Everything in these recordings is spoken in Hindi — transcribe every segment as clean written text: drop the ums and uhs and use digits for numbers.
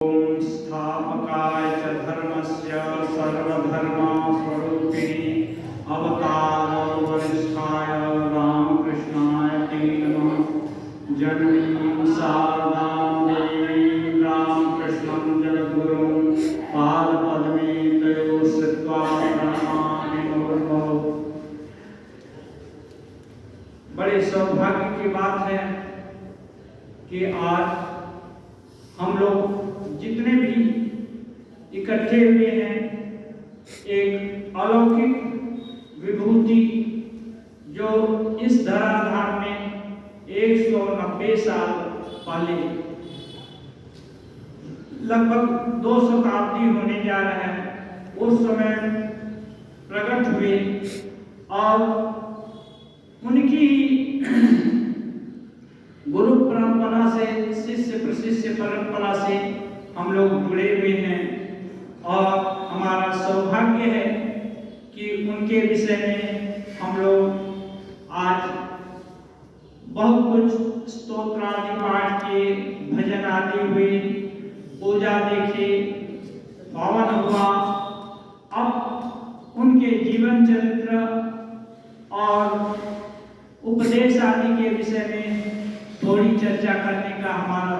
ओम स्थापकाय च धर्मस्य सर्वधर्मस्वरूपिणे अवतार वरिष्ठाय रामकृष्णाय ते नमः। जननीं शारदां देवीं रामकृष्णं जगद्गुरुं पादपद्मे तयोः श्रित्वा प्रणमामि मुहुर्मुहुः। बड़े सौभाग्य की बात है कि आज हम लोग जितने भी इकट्ठे हुए हैं, एक अलौकिक विभूति जो इस धराधाम में 190 साल पहले लगभग 2 शताब्दी होने जा रहा है, उस समय प्रकट हुए और उनकी गुरु परंपरा से, शिष्य प्रशिष्य परंपरा से हम लोग जुड़े हुए हैं और हमारा सौभाग्य है कि उनके विषय में हम लोग आज बहुत कुछ स्तोत्र आदि पाठ किए, भजन आदि हुए, पूजा देखे, पावन हुआ। अब उनके जीवन चरित्र और उपदेश आदि के विषय में थोड़ी चर्चा करने का हमारा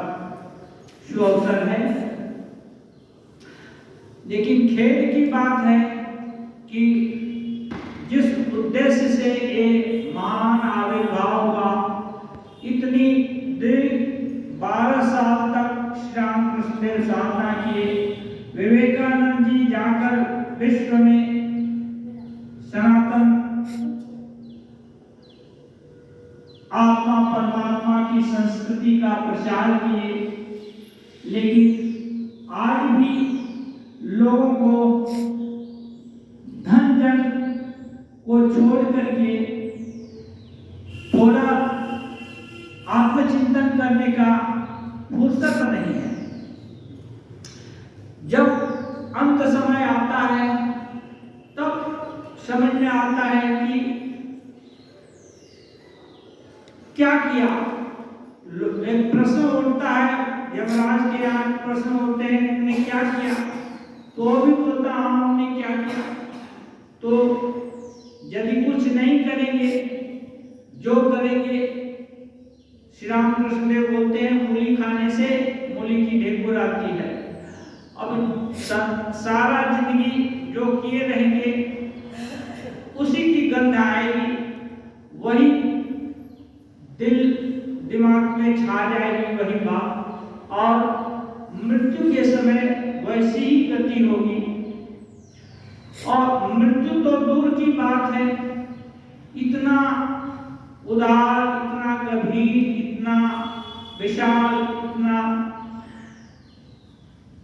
शुभ अवसर है। लेकिन खेद की बात है कि जिस उद्देश्य से ये महान आविर्भाव हुआ, इतनी दीर्घ 12 साल तक श्री रामकृष्ण देव साधना किए। विवेकानंद जी जाकर विश्व में सनातन आत्मा परमात्मा की संस्कृति का प्रचार किए, लेकिन आज भी लोगों को धन जन को छोड़ करके थोड़ा आत्मचिंतन करने का फुर्सत नहीं है। जब अंत समय आता है तब समझ में आता है कि क्या किया। एक प्रश्न उठता है, यमराज के यहाँ प्रश्न होते हैं, तुमने क्या किया? तो भी बोलता हमने क्या किया। तो यदि कुछ नहीं करेंगे, जो करेंगे, श्री रामकृष्ण देव बोलते हैं मूली खाने से मूली की ढेकुर आती है। अब सारा जिंदगी जो किए रहेंगे उसी की गंध आएगी, वही दिल दिमाग में छा जाएगी वही बात, और मृत्यु के समय वैसी ही गति होगी। और मृत्यु तो दूर की बात है, इतना उदार, इतना गंभीर, इतना विशाल, इतना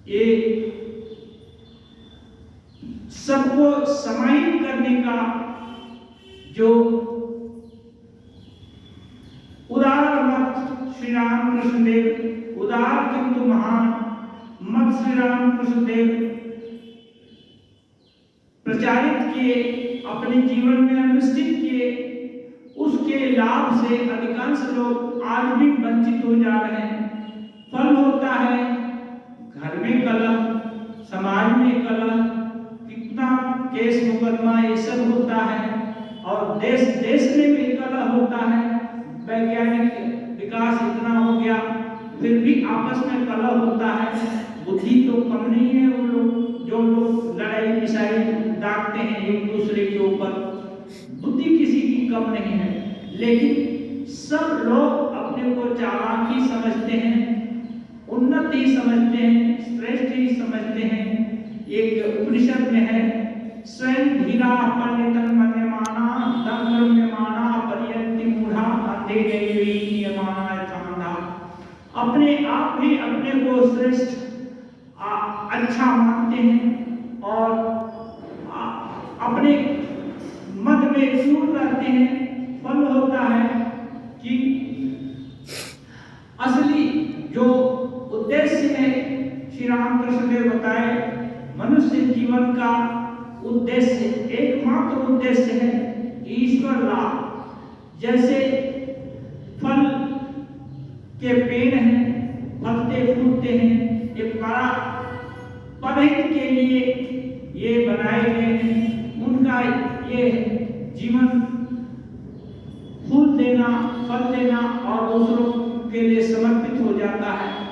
ये सबको समाहित करने का जो उदार मत श्री रामकृष्ण देव, उदार किंतु महान मत श्री रामकृष्ण देव प्रचारित किए, अपने जीवन में अनुष्ठित किए, उसके लाभ से अधिकांश लोग आज भी वंचित हो जा रहे हैं। फल होता है घर में कलह, समाज में कलह, कितना केस मुकदमा ये सब होता है, और देश देश में भी कलह होता है। वैज्ञानिक विकास इतना हो गया, फिर भी आपस में कलह होता है। बुद्धि तो कम नहीं है। वो लोग जो लोग लड़ाई मिसाइल दागते हैं एक दूसरे के ऊपर, बुद्धि किसी की कम नहीं है। लेकिन सब लोग अपने को चालाकी समझते हैं, उन्नति समझते हैं, श्रेष्ठ ही समझते हैं। एक उपनिषद में है, स्वयं धीरा पंडितन मन्यमाना दंगम्यमाना पर्यंति मूढ़ा अंधे नियमाना यथांधा। अपने आप भी अपने को श्रेष्ठ अच्छा मानते हैं और अपने मत में चूर रहते हैं। फल होता है कि असली जो उद्देश्य है श्री रामकृष्ण देव बताए, मनुष्य जीवन का उद्देश्य, एकमात्र उद्देश्य है ईश्वर लाभ। जैसे फल के पेड़ हैं, फलते फूलते हैं, एक बड़ा परहित के लिए ये बनाए गए हैं। उनका ये जीवन फूल देना, फल देना और दूसरों के लिए समर्पित हो जाता है।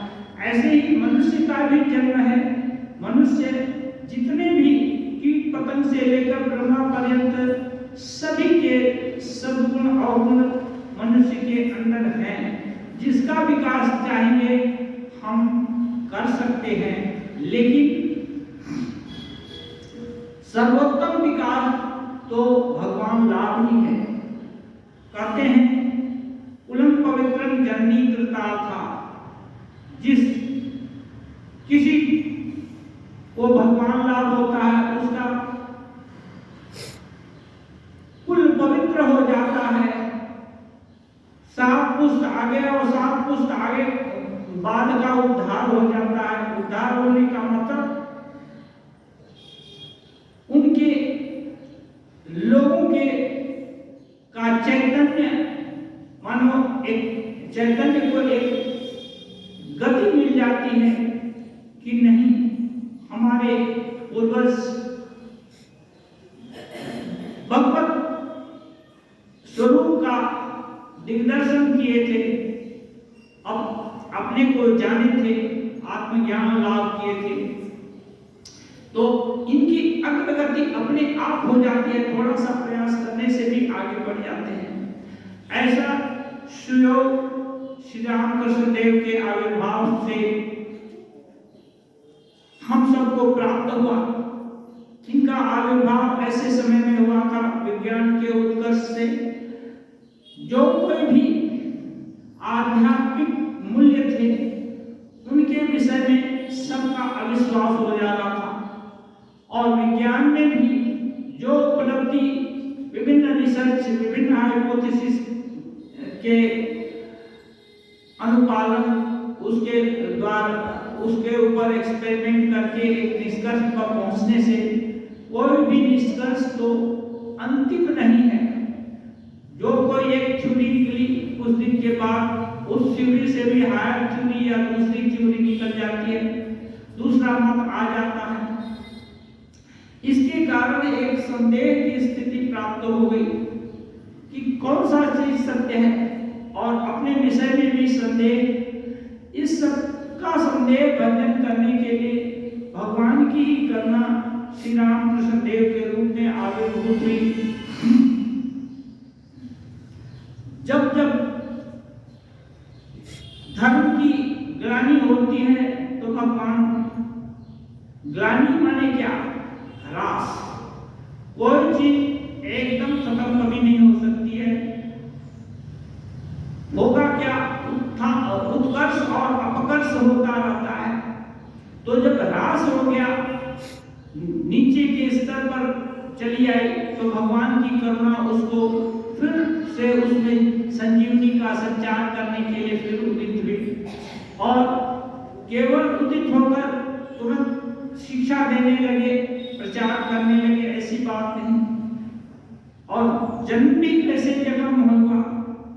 ऐसे ही मनुष्य का भी जन्म है। मनुष्य जितने भी कीट पतंग से लेकर ब्रह्मा पर्यंत सभी के सद्गुण और गुण मनुष्य के अंदर हैं। जिसका विकास चाहेंगे हम कर सकते हैं, लेकिन सर्वोत्तम विकास तो भगवान राम ही है। कहते हैं उलम पवित्रम जननी कृता था। जिस किसी को भगवान लाभ होता है उसका कुल पवित्र हो जाता है। 7 पुस्त आगे और 7 पुस्त आगे बाद का उद्धार हो जाता है। उद्धार होने का मतलब उनके लोगों के का चैतन्य, मानो एक चैतन्य को एक गति मिल जाती है कि नहीं, हमारे पूर्वज भगवत स्वरूप का दिग्दर्शन किए थे, अब अपने को जाने थे, आत्मज्ञान लाभ किए थे, तो इनकी अग्रगति अपने आप हो जाती है। थोड़ा सा प्रयास करने से भी आगे बढ़ जाते हैं। ऐसा सुयोग श्री रामकृष्ण देव के आविर्भाव से हम सबको प्राप्त हुआ। इनका आविर्भाव ऐसे समय में हुआ था विज्ञान के उत्कर्ष से। जो कोई भी आध्यात्मिक मूल्य थे उनके विषय में सबका अविश्वास हो जा रहा था, और विज्ञान में भी जो उपलब्धि विभिन्न रिसर्च, विभिन्न हाइपोथेसिस के अनुपालन, उसके द्वारा उसके ऊपर एक्सपेरिमेंट करके एक निष्कर्ष पर पहुंचने से कोई भी निष्कर्ष तो अंतिम नहीं है। जो कोई एक थ्योरी निकली कुछ दिन के बाद उस थ्योरी से भी हायर थ्योरी या दूसरी थ्योरी निकल जाती है, दूसरा मत आ जाता है। इसके कारण एक संदेह की स्थिति प्राप्त हो गई कि कौन सा चीज सत्य है, और अपने विषय में भी संदेह। इस सब का संदेह भंजन करने के लिए भगवान की ही करुणा श्री रामकृष्ण देव के रूप में आविर्भूत हुई। जब जब धर्म की ग्लानि होती है तो भगवान, ग्लानि माने क्या? ह्रास। कोई चीज एकदम खत्म कभी नहीं हो सकती है। होगा क्या? उत्कर्ष और अपकर्ष होता रहता है। तो जब ह्रास हो गया, नीचे के स्तर पर चली आई, तो भगवान की करुणा उसको फिर से उसमें संजीवनी का संचार करने के लिए फिर उदित हुई, और केवल उदित होकर तुरंत शिक्षा देने लगे, प्रचार करने लगे, ऐसी बात नहीं। और जन्म भी कैसे जन्म हुआ?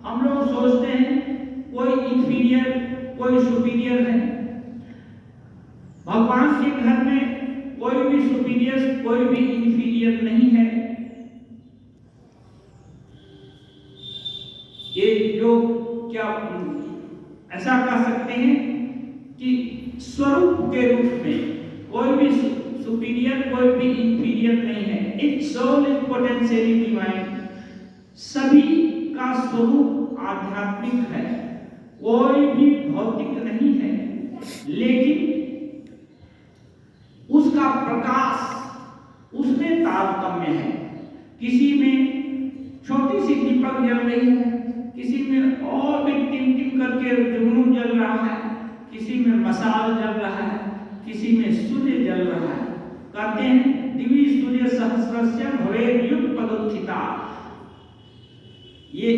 हम लोग सोचते हैं कोई इंफीरियर कोई सुपीरियर है। भगवान के घर में कोई भी सुपीरियर कोई भी इंफीरियर नहीं है। ये जो क्या ऐसा कह सकते हैं कि स्वरूप के रूप में कोई भी सुपीरियर कोई भी इंफीरियर नहीं है। Its soul is potentially divine. सभी का स्वरूप आध्यात्मिक है, कोई भी भौतिक नहीं है, लेकिन उसका प्रकाश उसमें तारतम्य है। किसी में छोटी सी दीपक जल रही है, किसी में और भी टिम-टिम करके जुगनू जल रहा है, किसी में मशाल जल रहा है, किसी में सूर्य जल रहा है। कहते हैं दिव्य सूर्य सहस्रस्य भवेत् युगपदुत्थिता। ये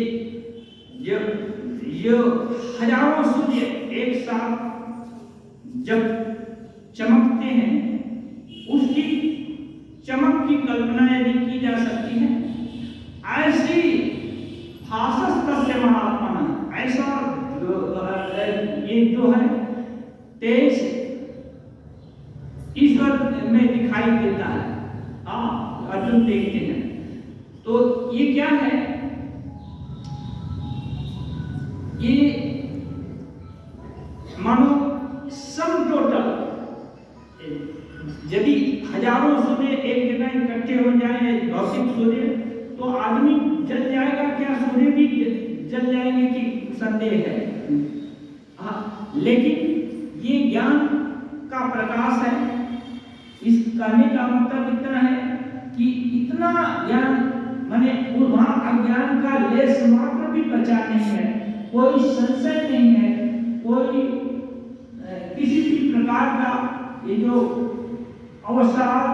हजारों सूर्य एक साथ जब चमकते हैं, उसकी चमक की कल्पना यदि की जा सकती है, ऐसी भासस्तस्य महात्मा, ऐसा ये जो है तेज ईश्वर में दिखाई देता है। हाँ, अर्जुन देखते हैं। तो ये क्या है? ये मानो सम टोटल, यदि हजारों सूर्य एक जगह इकट्ठे हो जाए, भौतिक सूर्य, तो आदमी जल जाएगा क्या? सूर्य भी जल जाएंगे कि संदेह है। हाँ, लेकिन ये ज्ञान का प्रकाश है। इस कहने का मतलब इतना है कि इतना ज्ञान, माने वहां अज्ञान का लेस मात्र भी बचा नहीं है, कोई संशय नहीं है, कोई किसी भी प्रकार का ये जो अवसाद,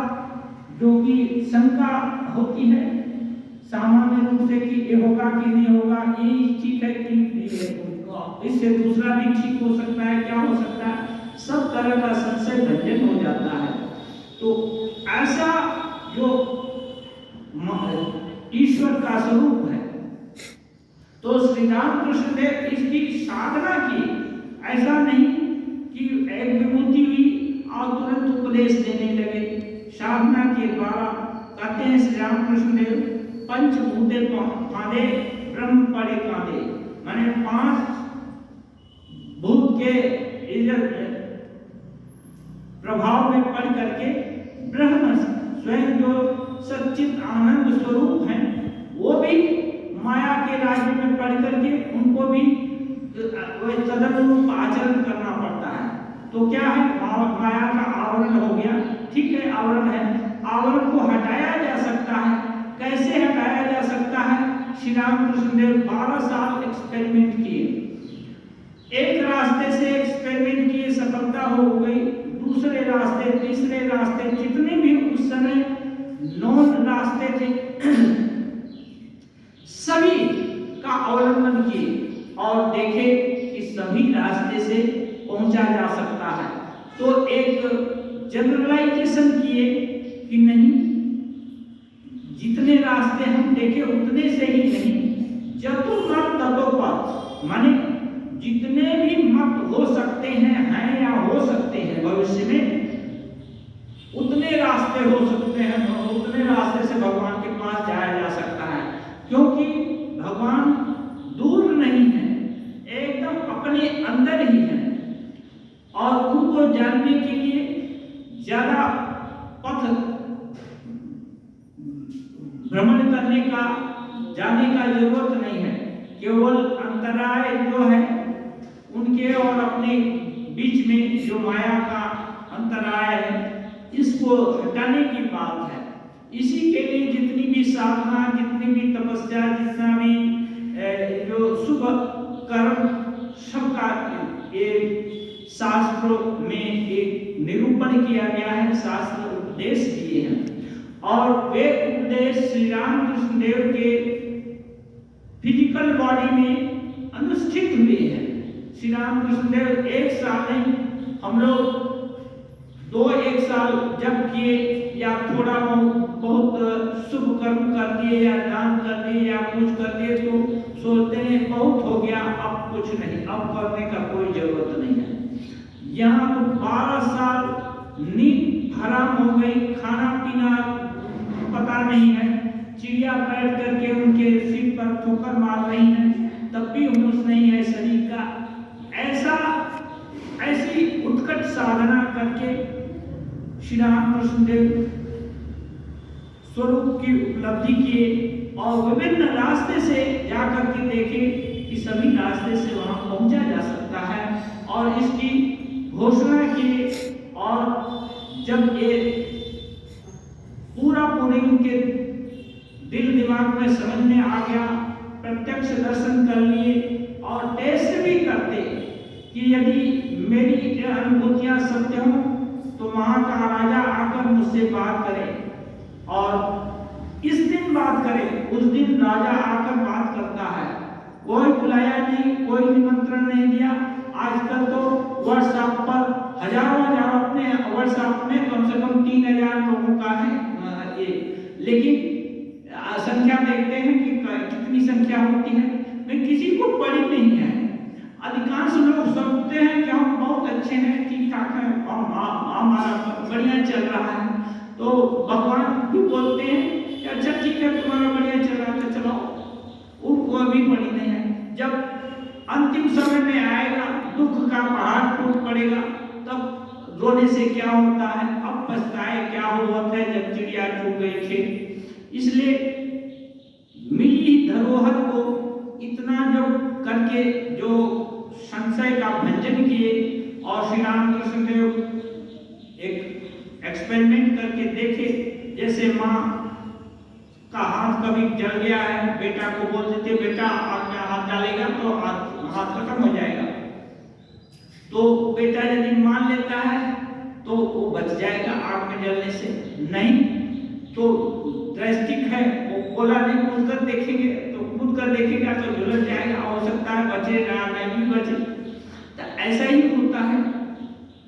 जो कि शंका होती है सामान्य रूप से कि ये होगा कि नहीं होगा, ये ठीक है कि इससे दूसरा भी ठीक हो सकता है, क्या हो सकता है, सब तरह का संशय भंजन हो जाता है। तो ऐसा जो ईश्वर का स्वरूप है, तो श्री राम कृष्ण ने इसकी साधना की। ऐसा नहीं कि एक विभूति हुई और तुरंत उपदेश देने लगे। साधना के द्वारा कहते हैं श्री राम कृष्ण देव, पंचभूते फादे ब्रह्म पड़े कादे, माने 5 भूत के प्रभाव में पड़ करके ब्रह्म स्वयं जो सच्चित आनंद स्वरूप है, वो भी माया के राज्य में पड़ करके उनको भी तदनुरूप आचरण करना पड़ता है। तो क्या है? माया का आवरण हो गया, ठीक है, आवरण है, आवरण को हटाया जा सकता है। कैसे हटाया जा सकता है? श्री राम कृष्ण देव 12 साल एक्सपेरिमेंट किए। एक रास्ते से एक्सपेरिमेंट किए, सफलता हो गई, दूसरे रास्ते, तीसरे रास्ते, जितने भी उस समय 9 रास्ते थे सभी का अवलंबन किए और देखे कि सभी रास्ते से पहुंचा जा सकता है। तो एक जनरलाइजेशन किए कि नहीं, जितने रास्ते हम देखे उतने से ही नहीं, चतुर्मत ततोपथ, माने जितने भी मत हो सकते हैं या हो सकते हैं भविष्य में, उतने रास्ते हो सकते हैं, उतने रास्ते से भगवान के पास जाया जा सकता है। क्योंकि भगवान दूर नहीं है, एकदम अपने अंदर ही है और उनको जानने के लिए ज्यादा पथ भ्रमण करने का, जाने का जरूरत नहीं है। केवल अंतराय जो है उनके और अपने बीच में जो माया का अंतराय है, इसको हटाने की बात है। इसी के लिए जितनी भी साधना, जितनी भी तपस्या, जितना भी जो शुभ कर्म, सबका ये शास्त्रों में एक निरूपण किया गया है, शास्त्र उपदेश दिए हैं। और वे उपदेश श्री राम कृष्ण देव के फिजिकल बॉडी में अनुष्ठित हुए हैं। श्री राम कृष्ण देव 1 साल नहीं, हम लोग 2-1 साल जब किए या थोड़ा बहुत शुभ कर्म कर दिए या दान कर दिए या कुछ कर दिए, तो सोचते हैं बहुत हो गया, अब कुछ नहीं, अब करने का कोई जरूरत नहीं है। यहाँ तो 12 साल नींद हराम हो गई, खाना पीना पता नहीं है, चिड़िया बैठ करके उनके सिर पर ठोकर मार रही है, तब भी होश नहीं है शरीर का। ऐसी उत्कट साधना करके श्री राम कृष्ण देव स्वरूप की उपलब्धि किए और विभिन्न रास्ते से जाकर के देखे कि सभी रास्ते से वहां पहुंचा जा सकता है, और इसकी घोषणा की। और जब ये पूरी उनके दिल दिमाग में समझ में आ गया, प्रत्यक्ष दर्शन कर लिए और टेस्ट भी करते कि यदि मेरी अनुभूतियां सत्य हों तो वहां का राजा आकर मुझसे बात करे, और इस दिन बात करे। उस दिन राजा आकर बात करता है, कोई बुलाया नहीं, कोई निमंत्रण नहीं दिया। आजकल तो व्हाट्सएप पर हजारों अपने व्हाट्सएप में कम से कम 3000 लोगों का है ये, लेकिन संख्या देखते हैं कि कितनी संख्या होती है, मैं किसी को पड़ी नहीं है। अधिकांश लोग समझते हैं कि हम बहुत अच्छे हैं, ठीक ठाक हैं, हमारा बढ़िया चल रहा है, तो भगवान भी बोलते हैं कि अच्छा ठीक है, तुम्हारा बढ़िया चल रहा है तो चलाओ। उनको अभी पड़ी नहीं है। जब अंतिम समय में आएगा, दुख का पहाड़ टूट पड़ेगा, तब रोने से क्या होता है, अब पछताए क्या हुआ था जब चिड़िया चुग गई खेत। इसलिए मिली धरोहर को इतना जो करके जो संशय का भंजन किए, और श्री रामकृष्ण देव एक एक्सपेरिमेंट करके देखे, जैसे माँ का हाथ कभी जल गया है, बेटा को बोल देते बेटा आग में हाथ डालेगा तो हाथ खत्म हो जाएगा, तो बेटा यदि मान लेता है तो वो बच जाएगा आग में जलने से। नहीं तो ड्रास्टिक है, वो बोला नहीं, कूद कर देखेंगे तो कूद कर देखेगा तो झुलस जाएगा, हो सकता है बचे ना नहीं बचे, तो ऐसा ही होता है।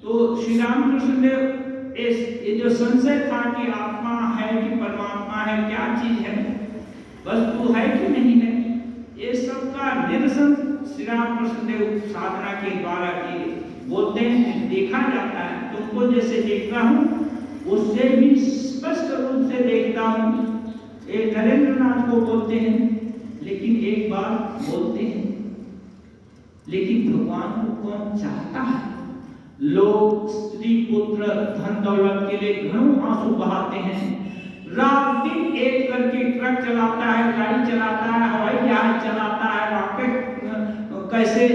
तो श्री रामकृष्ण देव ये जो संशय था कि आत्मा है कि परमात्मा है, क्या चीज है, वस्तु है कि नहीं है, ये सब का निरसन श्री रामकृष्ण देव साधना के द्वारा किए। बोलते हैं देखा जाता है, तुमको जैसे देखता हूँ उससे भी स्पष्ट रूप से देखता हूँ, ये नरेंद्र नाथ को बोलते हैं। लेकिन एक बात बोलते हैं, लेकिन भगवान को कौन चाहता है? लोग स्त्री पुत्र धन दौलत के लिए घणों आंसू बहाते हैं, रात दिन एक करके ट्रक चलाता है, गाड़ी चलाता है, हवाई जहाज चलाता है, रॉकेट कैसे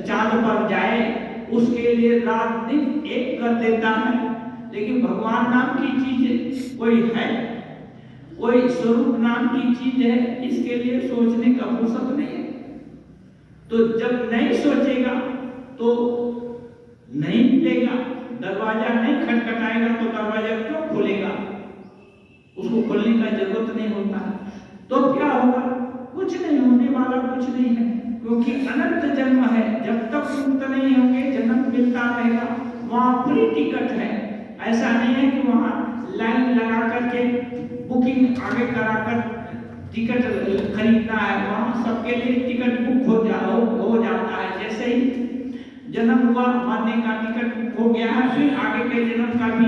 चांद पर जाए उसके लिए रात दिन एक कर देता है। लेकिन भगवान नाम की चीज कोई है, कोई स्वरूप नाम की चीज है, इसके लिए सोचने का फुर्सत नहीं है। तो जब नहीं सोचेगा तो नहीं मिलेगा, दरवाजा नहीं खटखटाएगा तो दरवाजा क्यों खोलेगा? उसको खोलने का जरूरत नहीं होता है। तो क्या होगा? कुछ नहीं होने वाला, कुछ नहीं है, क्योंकि अनंत जन्म है। जब तक मुक्त नहीं होंगे जन्म मिलता रहेगा। वहाँ फ्री टिकट है, ऐसा नहीं है कि वहाँ लाइन लगा करके बुकिंग आगे कराकर टिकट खरीदना है। वहाँ सबके लिए टिकट बुक हो जाता है। जैसे ही जन्म हुआ, मरने का टिकट बुक हो गया है, फिर आगे के जन्म का भी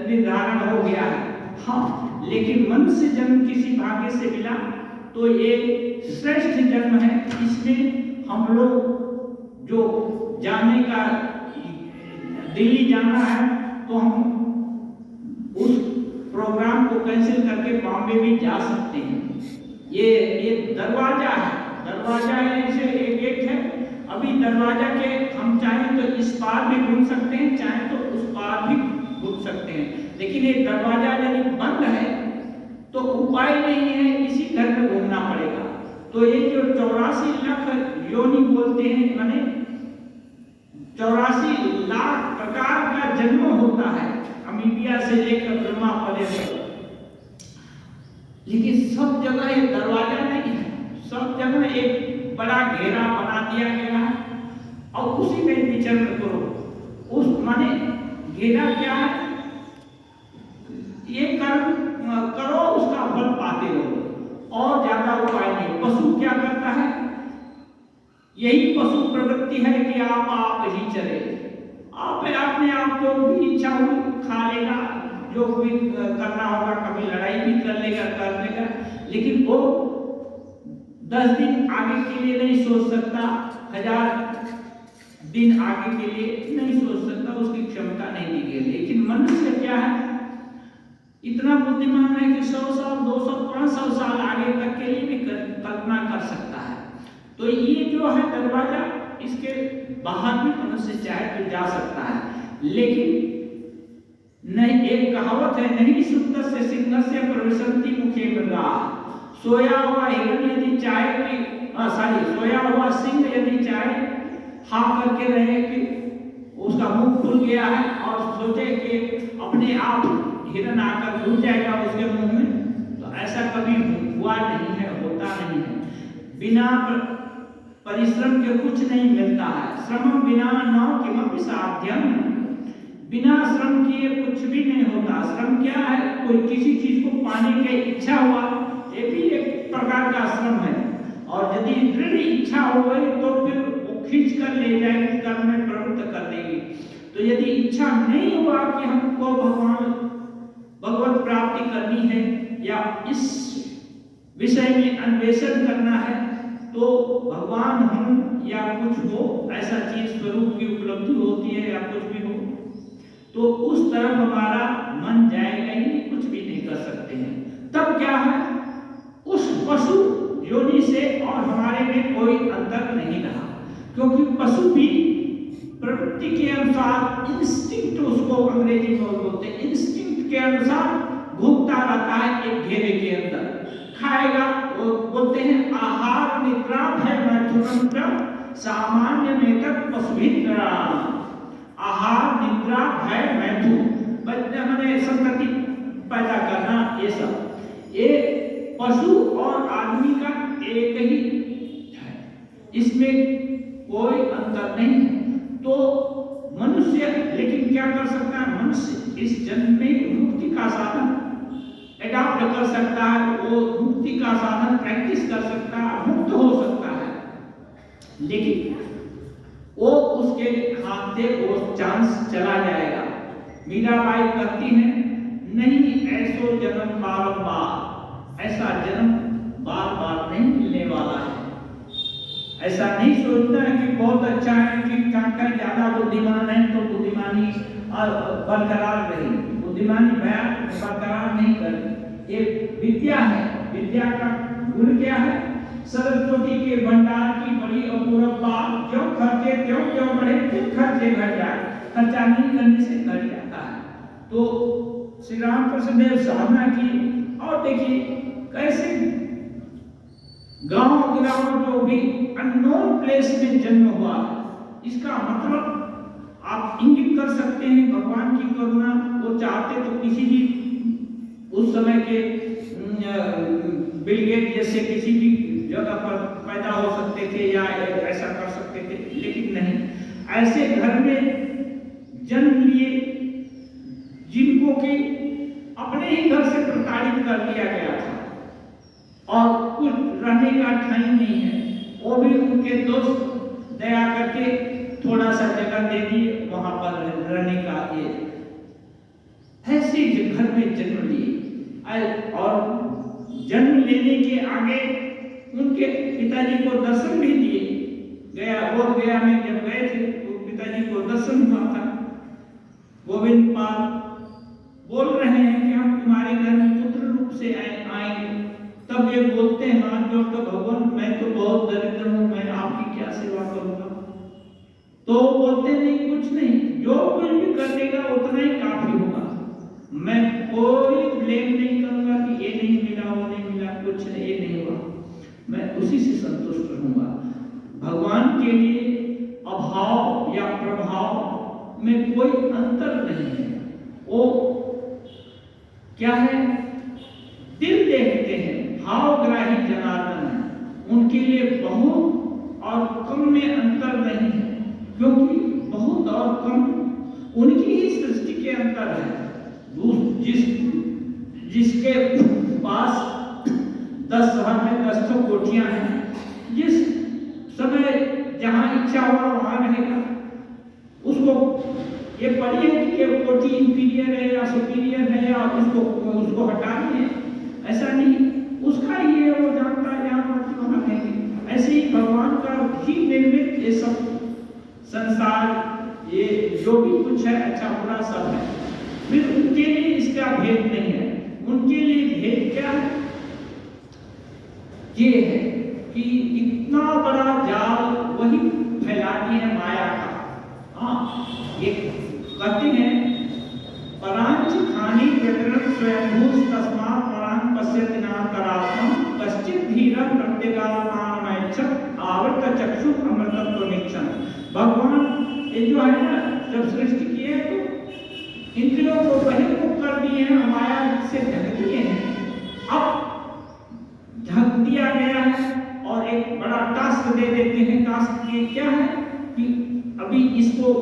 निर्धारण हो गया है। हाँ, लेकिन मनुष्य जन्म किसी भाग्य से मिला तो ये श्रेष्ठ जन्म है। इसमें हम लोग जो जाने का, दिल्ली जाना है तो हम उस प्रोग्राम को कैंसिल करके बॉम्बे भी जा सकते हैं। ये दरवाजा है, दरवाजा से एक गेट है। अभी दरवाजा के हम चाहें तो इस पार भी घूम सकते हैं, चाहें तो उस पार भी घूम सकते हैं। लेकिन ये दरवाजा यदि बंद है तो उपाय नहीं है, इसी घर में घूमना पड़ेगा। तो ये जो 84 लाख योनि बोलते हैं, माने 84 लाख प्रकार का जन्म होता है, अमीबिया से लेकर ब्रह्मा पर्यंत। लेकिन सब जगह ये दरवाजा नहीं है, सब जगह एक बड़ा घेरा बना दिया गया है और उसी में विचरण करो। उस माने घेरा क्या है? ये कर्म करो, उसका फल पाते रहो, और ज्यादा उपाय नहीं। पशु क्या करता है? यही पशु प्रवृत्ति है कि आप ही चले, आप अपने आप जो भी इच्छा हो खा लेगा, जो भी करना होगा, कभी लड़ाई भी कर लेगा, लेकिन वो 10 दिन आगे के लिए नहीं सोच सकता, 1000 दिन आगे के लिए नहीं सोच सकता, उसकी क्षमता नहीं दी गई। लेकिन मनुष्य क्या है? इतना बुद्धिमान है कि 100 साल, 200, 500 साल आगे तक के लिए भी कल्पना कर सकता है। तो ये जो है दरवाजा, इसके बाहर भी मनुष्य चाहे तो जा सकता है। लेकिन नहीं, एक कहावत है, नहीं सुप्तस्य सिंहस्य प्रविशन्ति मुखे मृगा। सोया हुआ हिरण यदि चाहे कि सोया हुआ सिंह यदि चाहे हाँ करके रहे कि उसका मुंह खुल गया है और सोचे कि अपने आप हिरण आकर घुस जाएगा उसके मुंह में, तो ऐसा कभी हुआ नहीं है, होता नहीं है। बिना परिश्रम के कुछ नहीं मिलता है। श्रम बिना न किमपि साध्यम, बिना श्रम किए कुछ भी नहीं होता। श्रम क्या है? कोई किसी चीज को पाने की इच्छा हुआ, ये भी एक प्रकार का श्रम है। और यदि दृढ़ इच्छा हो गई तो फिर वो खींच कर ले जाएगी, कर्म में प्रवृत्त कर देगी। तो यदि इच्छा नहीं हुआ कि हमको भगवत प्राप्ति करनी है या इस विषय में अन्वेषण करना है, तो भगवान हम या कुछ हो ऐसा चीज स्वरूप की उपलब्धि होती है या कुछ भी हो, तो उस तरफ हमारा मन जाएगा ही, कुछ भी नहीं कर सकते हैं। तब क्या है, उस पशु योनि से और हमारे में कोई अंतर नहीं रहा, क्योंकि पशु भी प्रवृत्ति के अनुसार इंस्टिंक्ट, उसको अंग्रेजी में बोलते हैं, इंस्टिंक्ट के अनुसार घूमता रहता है एक घेरे के अंदर, खाएगा। वो बोलते हैं आहार निद्रा है मैथुन सामान्य में तक पशुभिन्नरा। आहार निद्रा है मैथुन, बच्चे हमें संतति पैदा करना, ये सब ये पशु और आदमी का एक ही है, इसमें कोई अंतर नहीं है। तो मनुष्य लेकिन क्या कर सकता है, मनुष्य इस जन्म में मुक्ति का साधन एडॉप्ट कर सकता है, वो मुक्ति का साधन प्रैक्टिस कर सकता है, मुक्त हो सकता है, लेकिन वो उसके हाथ से वो चांस चला जाएगा। मीराबाई कहती हैं, नहीं ऐसो जन्म बारंबार, ऐसा जन्म बार बार नहीं मिलने वाला है। ऐसा नहीं सोचना है कि बहुत अच्छा है कि काका ज्यादा बुद्धिमान है तो बुद्धिमानी बरकरार रही, बुद्धिमानी बरकरार नहीं करती। एक विद्या है, विद्या का गुण क्या है, सरस्वती के भंडार की बड़ी अपूर्व बात, क्यों खर्चे क्यों बढ़े, क्यों खर्चे घट जाए, खर्चा नहीं करने से घट जाता है। तो श्री रामकृष्ण देव साधना की, और देखिए कैसे गांव जो भी अननोन प्लेस में जन्म हुआ है, इसका मतलब आप इंगित कर सकते हैं भगवान की करुणा। वो चाहते तो किसी भी उस समय के बिल गेट जैसे किसी भी जगह पर पैदा हो सकते थे या ऐसा कर सकते थे, लेकिन नहीं, ऐसे घर में जन्म लिए जिनको कि अपने ही घर से प्रताड़ित कर दिया गया था और कुछ रहने का ठाई नहीं है, वो भी उनके दोस्त दया करके थोड़ा सा जगह दे दिए वहां पर रहने का। ये ऐसे घर में जन्म लिए और जन्म लेने के आगे उनके पिताजी को दर्शन भी दिए गया। बोध गया में जब गए थे तो पिताजी को दर्शन हुआ था। गोविंद पाल बोल रहे हैं कि हम तुम्हारे घर में पुत्र रूप से आएंगे। तब ये बोलते हैं, हाथ जोड़ कर, भगवान मैं तो बहुत दरिद्र हूं, मैं आपकी क्या सेवा करूंगा। तो बोलते नहीं, कुछ नहीं, जो कुछ भी कर देगा उतना ही काफी होगा, मैं कोई ब्लेम नहीं करूंगा कि ये नहीं मिला वो नहीं मिला, कुछ नहीं, ये नहीं हुआ, मैं उसी से संतुष्ट रहूंगा। भगवान के लिए अभाव या प्रभाव में कोई अंतर नहीं है। वो क्या है, दिल देखते हैं, भावग्राही जनार्दन है, उनके लिए बहुत और कम में अंतर नहीं है, क्योंकि बहुत और कम उनकी ही सृष्टि के अंतर है। जिसके पास 10 शहर में 10 तो कोठियां हैं, जिस समय जहां इच्छा हुआ वहां रहेगा। उसको ये पढ़िए कि ये कोठी इंफीरियर है या सुपीरियर है या उसको हटानी है, ऐसा नहीं, उसका ही है, वो जानता है यहाँ वहां रहेंगे। ऐसे ही भगवान का ही निर्मित ये सब संसार, ये जो भी कुछ है अच्छा बुरा सब है, फिर उनके लिए इसका भेद नहीं है। उनके लिए भेद क्या है, ये है कि इतना बड़ा जाल वही फैलाती है माया का। हाँ, ये कहते हैं परांच खानी प्रकरण स्वयंभूत तस्मात् परांग पश्यति नान्तरात्मं कश्चित् धीरः प्रत्यगात्मानमैच्छत् आवर्त चक्षु अमृतत्व निक्षण। भगवान ये जो है ना, जब सृष्टि की है तो इंद्रियों को बहिर्मुख कर दिए हैं, माया से ढक दिए हैं। अब ढक दिया गया है और एक बड़ा टास्क दे देते हैं। टास्क ये क्या है कि अभी इसको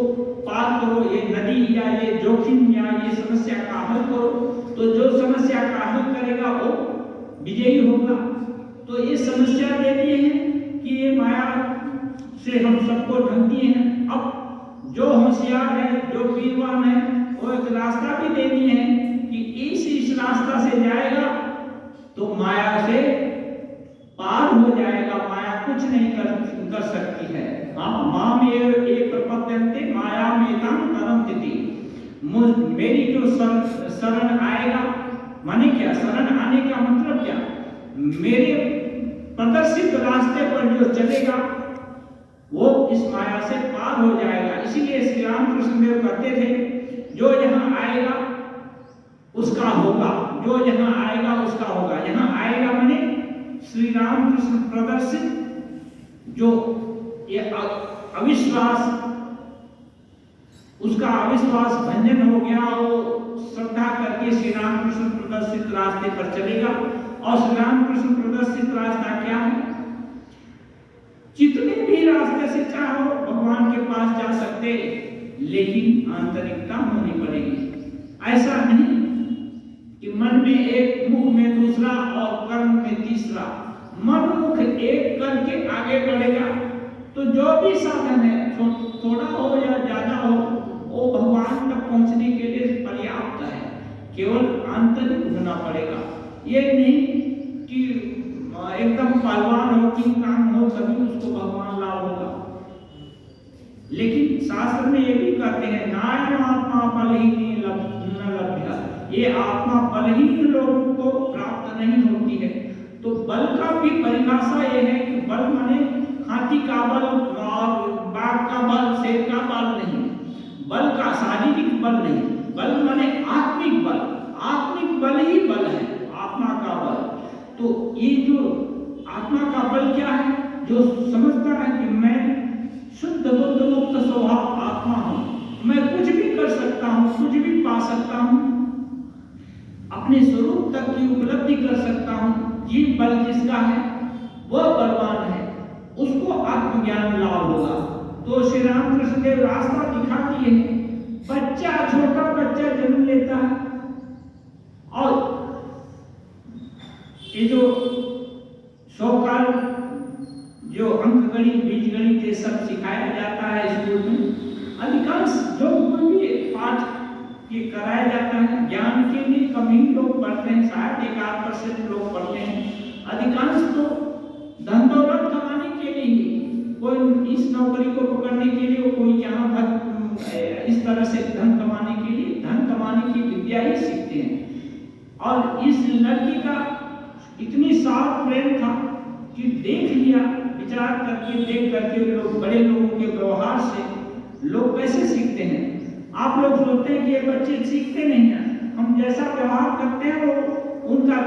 पार करो, ये नदी या ये जोखिम या ये समस्या का हल करो। तो जो समस्या का हल करेगा वो विजयी होगा। तो ये समस्या दे दिए हैं कि ये माया से हम सबको ढक दिए हैं। अब जो होशियार है, जो वीरवान है, वो एक रास्ता भी माया से पार हो जाएगा, माया कुछ नहीं कर सकती है। हाँ, माम ये प्रपद्यन्ते माया मेतां तरन्ति। मेरी जो शरण आएगा, माने क्या, शरण आने का मतलब क्या, मेरे प्रदर्शित रास्ते पर जो चलेगा वो इस माया से पार हो जाएगा। इसीलिए श्री रामकृष्ण देव कहते थे, जो यहाँ आएगा उसका होगा, जो यहाँ आएगा उसका होगा। यहाँ आएगा माने श्री रामकृष्ण प्रदर्शित जो ये अविश्वास, उसका अविश्वास भंजन हो गया, वो श्रद्धा करके श्री रामकृष्ण प्रदर्शित रास्ते पर चलेगा। और श्री रामकृष्ण प्रदर्शित रास्ता क्या है, जितने भी रास्ते से चाहो भगवान के पास जा सकते, लेकिन आंतरिकता होनी पड़ेगी। ऐसा नहीं कि मन में एक, मुख में दूसरा और कर्म में तीसरा। मन मुख एक करके आगे बढ़ेगा तो जो भी साधन है, थोड़ा हो या ज्यादा हो, वो भगवान तक पहुंचने के लिए पर्याप्त है। केवल आंतरिक होना पड़ेगा। ये नहीं कि एकदम पहलवान हो, किंग काम हो, तभी उसको भगवान लाभ होगा। लेकिन शास्त्र में ये भी कहते हैं, नायम आत्मा बलहीन न लभ्य। ये आत्मा बलहीन लोगों को प्राप्त नहीं होती है। तो बल का भी परिभाषा ये है कि बल माने हाथी का बल और बाघ का बल, शेर का बल नहीं। बल का शारीरिक बल नहीं, बल माने आत्मिक बल। आत्मिक बल ही बल है, आत्मा का बल। तो ये जो आत्मा का बल क्या है, जो समझता है कि मैं शुद्ध बुद्ध मुक्त स्वभाव आत्मा हूं, मैं कुछ भी कर सकता हूं, कुछ भी पा सकता हूं, अपने स्वरूप तक की उपलब्धि कर सकता हूं, ये बल जिसका है वह बलवान है, उसको आत्मज्ञान लाभ होगा। तो श्री रामकृष्ण देव रास्ता दिखा दिए हैं। बच्चा, छोटा बच्चा जन्म लेता है और ये जो सौकाल जो अंक गणित, बीज गणित ये सब सिखाया जाता है स्कूल में। अधिकांश जो कोई भी पाठ ये कराया जाता है, ज्ञान के लिए कम ही लोग पढ़ते हैं, शायद 1-8% लोग पढ़ते हैं। अधिकांश तो धन दौलत कमाने के लिए ही, कोई इस नौकरी को पकड़ने के लिए, कोई यहाँ इस तरह से धन कमाने के लिए, धन कमाने की विद्या ही सीखते हैं। और इस लड़की का इतनी साफ प्रेम था कि देख लिया, विचार करके, देख करके लोग, बड़े लोगों के व्यवहार से लोग कैसे सीखते हैं। आप लोग सोचते हैं कि ये बच्चे सीखते नहीं हैं, हम जैसा व्यवहार करते हैं वो उनका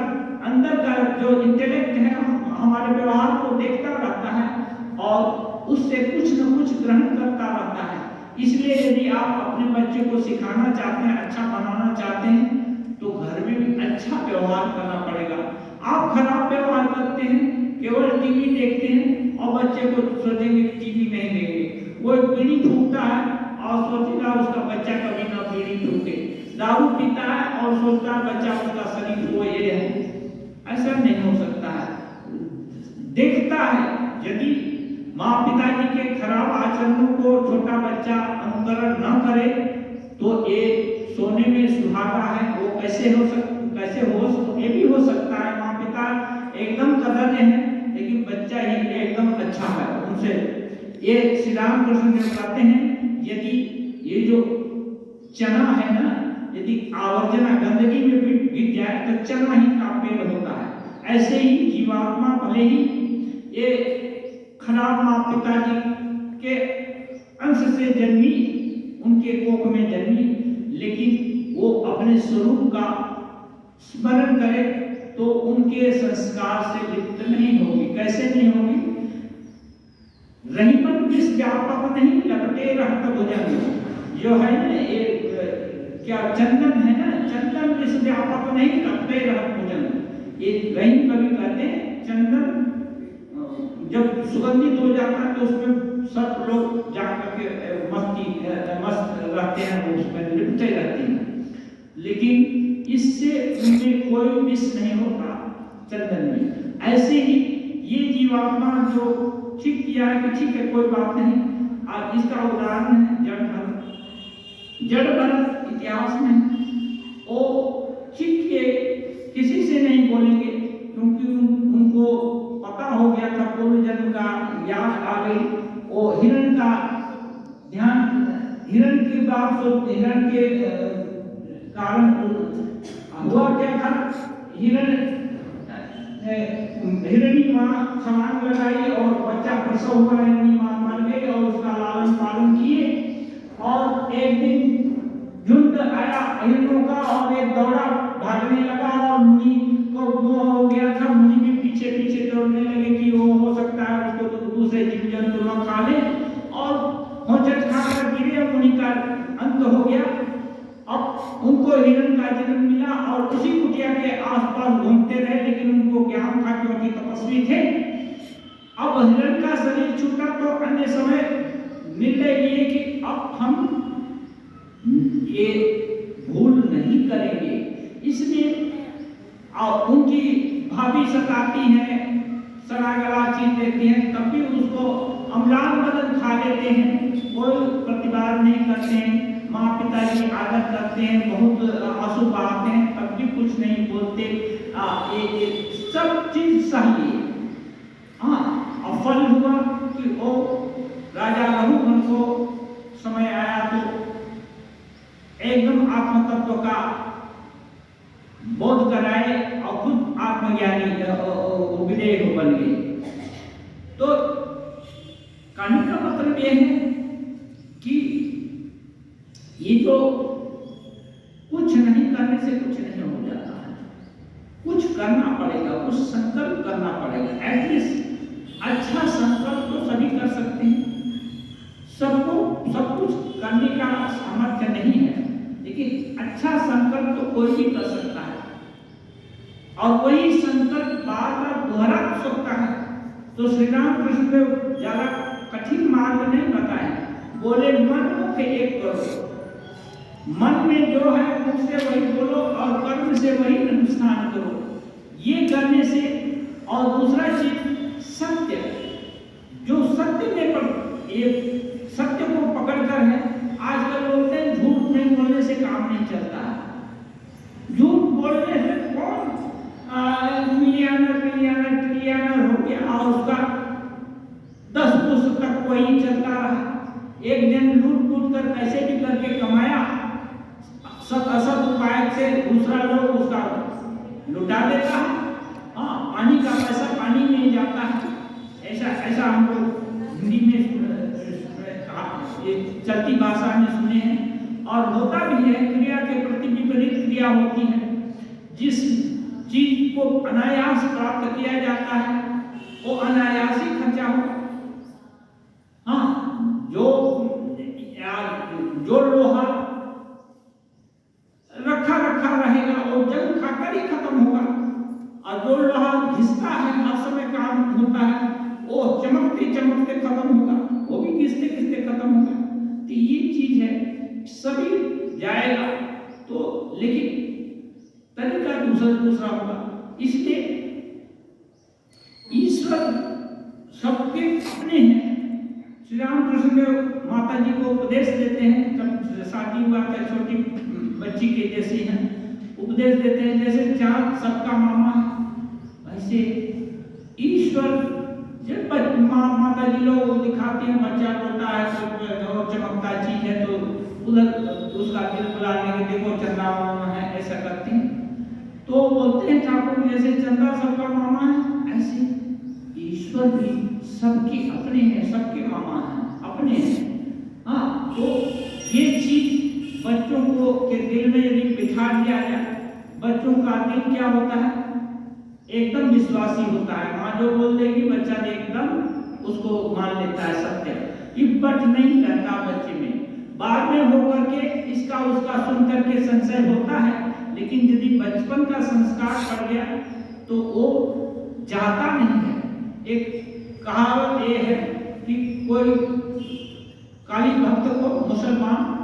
अंदर का जो इंटेलेक्ट है हमारे व्यवहार को देखता रहता है और उससे कुछ न कुछ ग्रहण करता रहता है। इसलिए यदि आप अपने बच्चे को सिखाना चाहते हैं, अच्छा बनाना चाहते हैं, तो घर में भी अच्छा व्यवहार करना पड़ेगा। आप खराब व्यवहार करते हैं, केवल टीवी देखते हैं और बच्चे को सोचेंगे कि टीवी नहीं देंगे। वो बीड़ी फूकता है और सोचेगा उसका बच्चा कभी ना बीड़ी फूके। दारू पीता है और सोचता है बच्चा उसका शरीर वो ये है। ऐसा नहीं हो सकता है। देखता है, यदि माँ पिताजी के खराब आचरणों को छोटा बच्चा अनुकरण न करे तो ये सोने में सुहागा है, वो कैसे हो ये भी हो सकता है। माँ पिता एकदम कदर्य हैं, लेकिन बच्चा ही एकदम अच्छा है उनसे। ये श्री रामकृष्ण देव कहते हैं, यदि ये जो चना है ना, यदि आवर्जना गंदगी में गिर जाए तो चना ही का पेड़ होता है। ऐसे ही जीवात्मा भले ही ये खराब माँ पिताजी के अंश से जन्मी, उनके कोख में जन्मी, लेकिन वो अपने स्वरूप का स्मरण करे तो उनके संस्कार से लिप्त नहीं होगी। कैसे नहीं होगी? रहीमन विष व्यापक नहीं, लगते रक्त भुजंग। जो है ना ये क्या चंदन है ना, चंदन विष व्यापक नहीं, लगते रक्त भुजंग। ये रहीम कवि कहते हैं, चंदन जब सुगंधित हो जाता है तो उसमें सब लोग जाकर के मस्त रहते हैं, उसमें लिपटे रहते हैं, लेकिन इससे उनमें कोई विष नहीं होता चंदन में। ऐसे ही ये जीवात्मा जो ठीक किया है कि ठीक है कोई बात नहीं, और इसका उदाहरण है जड़ भरत। जड़ भरत इतिहास में वो ठीक किए, किसी से नहीं बोलेंगे कारण हुआ क्या था, हिरणी माँ छलांग लगाई और बच्चा प्रसव हुआ, हिरणी माँ मर गई और उसका लालन पालन किए। और एक दिन झुंड आया हिरणों का और एक दौड़ा भागने लगा और मुनि को मोह हो गया था। मुनि भी पीछे पीछे दौड़ने लगे कि वो हो सकता है उसको तो दूसरे जीव जंतु न खा ले, और होंचट खाकर गिरे, मुनि का अंत हो गया। अब उनको हिरण का जन्म मिला और उसी कुटिया के आसपास घूमते रहे, लेकिन उनको ज्ञान था क्योंकि तपस्वी थे। अब हिरण का शरीर छूटा तो अन्य समय निर्णय लिए कि अब हम ये भूल नहीं करेंगे, इसलिए उनकी भाभी सताती हैं, सड़ा गला चीज देती हैं, तब भी उसको अम्लान बदन खा लेते हैं, कोई प्रतिवाद नहीं करते हैं। माँ पिताजी आदर करते हैं, बहुत आंसू बहाते हैं, तब भी कुछ नहीं बोलते। ये सब चीज सही है। हाँ, अब फल हुआ कि वो राजा रघुवन को समय आया तो एकदम आत्म तत्व का बोध कराए और खुद आत्मज्ञानी विदेह बन गए। तो कहने का मतलब यह है कि ये जो कुछ नहीं करने से कुछ नहीं हो जाता है, कुछ करना पड़ेगा, कुछ संकल्प करना पड़ेगा। एटलीस्ट अच्छा संकल्प तो सभी कर सकते हैं, सबको सब कुछ करने का सामर्थ्य नहीं है, लेकिन अच्छा संकल्प तो कोई भी कर सकता है और वही संकल्प बार बार दोहरा सकता है। तो श्री राम कृष्ण ने ज्यादा कठिन मार्ग नहीं बताया, बोले मन मुख एक करो, मन में जो है मुख से वही बोलो और कर्म से वही अनुष्ठान करो। ये करने से, और दूसरा चीज सत्य, जो सत्य में पर ये सत्य को पकड़कर है। आजकल बोलते हैं झूठ नहीं बोलने से काम नहीं चलता है, झूठ बोलने से कौन मिलियनर हो गया और उसका 10 पुस्तक तक वही चलता रहा। एक दिन लूट कर कैसे भी करके कमाया, सत असत उपाय से दूसरा लोग उसका लुटा देता है। हाँ, पानी का पैसा पानी में जाता है, ऐसा हम लोग हिंदी में ये चलती भाषा में सुने हैं। और होता भी है, क्रिया के प्रति विपरीत क्रिया होती है। जिस चीज को अनायास प्राप्त किया जाता है वो अनायास ही खर्चा होगा। हाँ, जो लोहा रखा रहेगा वो जंग खाकर ही खत्म होगा, और जो लोहा घिसता है हर समय काम होता है वो चमकते खत्म होगा, वो भी घिसते खत्म होगा। तो ये चीज है, सभी जाएगा तो, लेकिन तरीका दूसरा होगा। इसलिए ईश्वर सबके अपने हैं। श्री राम कृष्ण ने माता जी को उपदेश देते हैं, जब शादी हुआ था छोटी बच्ची के जैसी हैं, उपदेश देते हैं जैसे चाँद सबका मामा है, वैसे ईश्वर जब माता जी लोग दिखाते हैं बच्चा रोता है तो चमकता चीज है तो उधर उसका दिल बुलाने के देखो चंदा मामा है, ऐसा करते हैं। तो बोलते हैं ठाकुर जैसे चंदा सबका मामा है, ऐसे ईश्वर भी सबके अपने हैं, सबके मामा हैं, अपने हैं। हाँ, तो ये चीज बच्चों को के दिल में यदि बिठा दिया जाए, बच्चों का दिल क्या होता है, एकदम विश्वासी होता है। माँ जो बोल देगी बच्चा एकदम उसको मान लेता है सत्य। इब्बट नहीं रहता बच्चे में, बाद में होकर के इसका उसका सुन करके संशय होता है, लेकिन यदि बचपन का संस्कार पड़ गया तो वो जाता नहीं है। एक कहावत ये है कि कोई काली भक्त को मुसलमान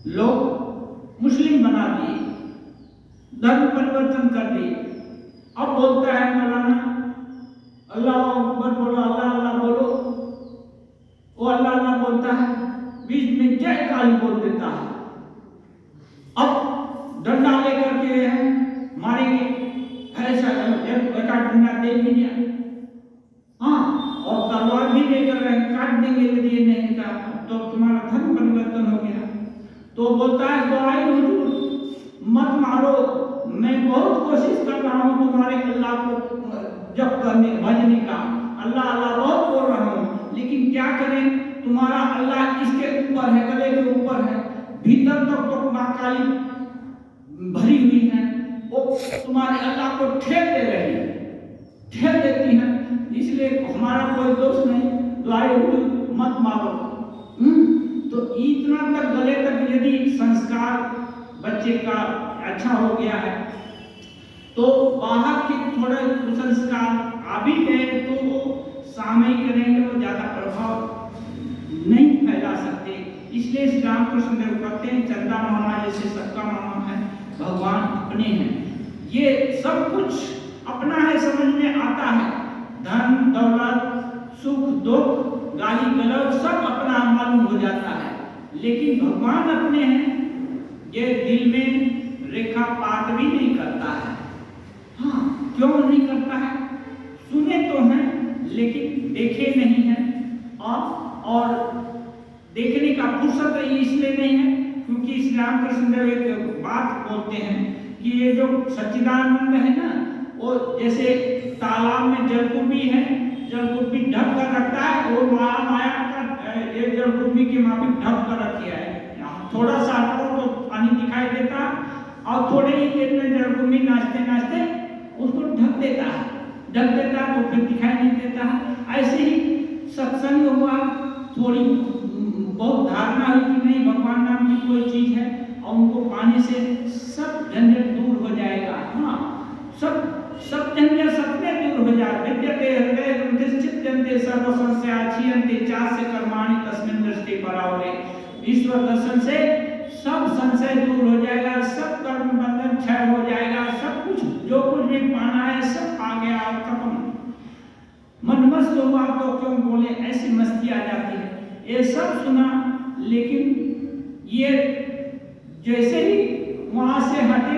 लोग मुस्लिम बना दिए, धर्म परिवर्तन कर दिए। अब बोलता है मौलाना अल्लाह अकबर बोलो, अल्लाह बोलो, वो अल्लाह बोलता है, बीच में जय काली बोल देता है। अब डंडा लेकर के मारेंगे, ऐसा एक डंडा दे भी दिया, हाँ, और तलवार भी लेकर काट देंगे यदि ये नहीं कहा तो तुम्हारा धर्म परिवर्तन हो गया। तो बोलता है दुआई हुजूर मत मारो, मैं बहुत कोशिश कर रहा हूँ तुम्हारे अल्लाह को जप करने भजने का, अल्लाह अल्लाह बहुत बोल रहा हूँ, लेकिन क्या करें, तुम्हारा अल्लाह इसके ऊपर है, गले के ऊपर है, भीतर तक तो माँ काली भरी हुई है, वो तुम्हारे अल्लाह को ठेल दे रही है, ठेल देती है, इसलिए हमारा कोई दोष नहीं, दुआई हुजूर मत मारो। तो इतना तक गले तक यदि संस्कार बच्चे का अच्छा हो गया है, तो बाहर के थोड़े कुसंस्कार आ भी गए तो वो सामयिक करेंगे, वो ज्यादा प्रभाव नहीं फैला सकते। इसलिए श्री रामकृष्ण देव कहते हैं चंदा मामा जैसे सबका मामा है, भगवान अपने हैं, ये सब कुछ अपना है समझ में आता है, धन दौलत सुख दुख गाली गलौज सब अपना मालूम हो जाता है, लेकिन भगवान अपने हैं, ये दिल में रेखा पात भी नहीं करता है। हाँ, क्यों नहीं करता है? सुने तो हैं लेकिन देखे नहीं हैं, और देखने का फुर्सत इसलिए नहीं है क्योंकि श्री रामकृष्ण देव एक बात बोलते हैं कि ये जो सच्चिदानंद है ना, वो जैसे तालाब में जलकुंभी है, जलकुंभी ढक कर रखता है, वो माया का ये जलकुंभी की माफी ढक कर रखी है, थोड़ा सा हटो तो पानी दिखाई देता, और थोड़े ही देर में जलकुंभी नाचते नाचते उसको ढक देता तो फिर दिखाई नहीं देता है। ऐसे ही सत्संग हुआ, थोड़ी बहुत धारणा हुई कि नहीं भगवान नाम की कोई चीज है, और उनको पाने से सब झंझट दूर हो जाएगा। हाँ, सब झंझट सपने दूर हो जाए, विद्यते हृदय ग्रंथि चित्तन्ते सर्व संशयाच्छियन्ते चास्य कर्माणि तस्मिन् दृष्टि परावरे। ईश्वर दर्शन से सब संशय दूर हो जाएगा, सब कर्म बंधन क्षय हो जाएगा, सब कुछ जो कुछ भी पाना है सब आ गया और खत्म। मन मस्त हुआ तो क्यों बोले, ऐसी मस्ती आ जाती है। ये सब सुना, लेकिन ये जैसे ही वहां से हटे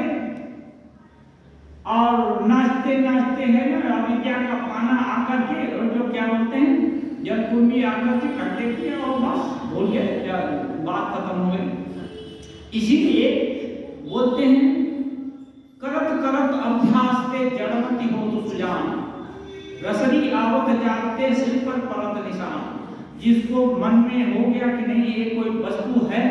और नाचते नाचते है ना, अविद्या का पाना आकर के, और जो क्या बोलते हैं जलकुंभी आकर के करते किया और बस बोल गया, बात खत्म हो गई। इसीलिए बोलते हैं करत करत अभ्यास ते जड़मति हो तो सुजान, रसरी आवत जाते सिर पर परत निशान। जिसको मन में हो गया कि नहीं ये कोई वस्तु है,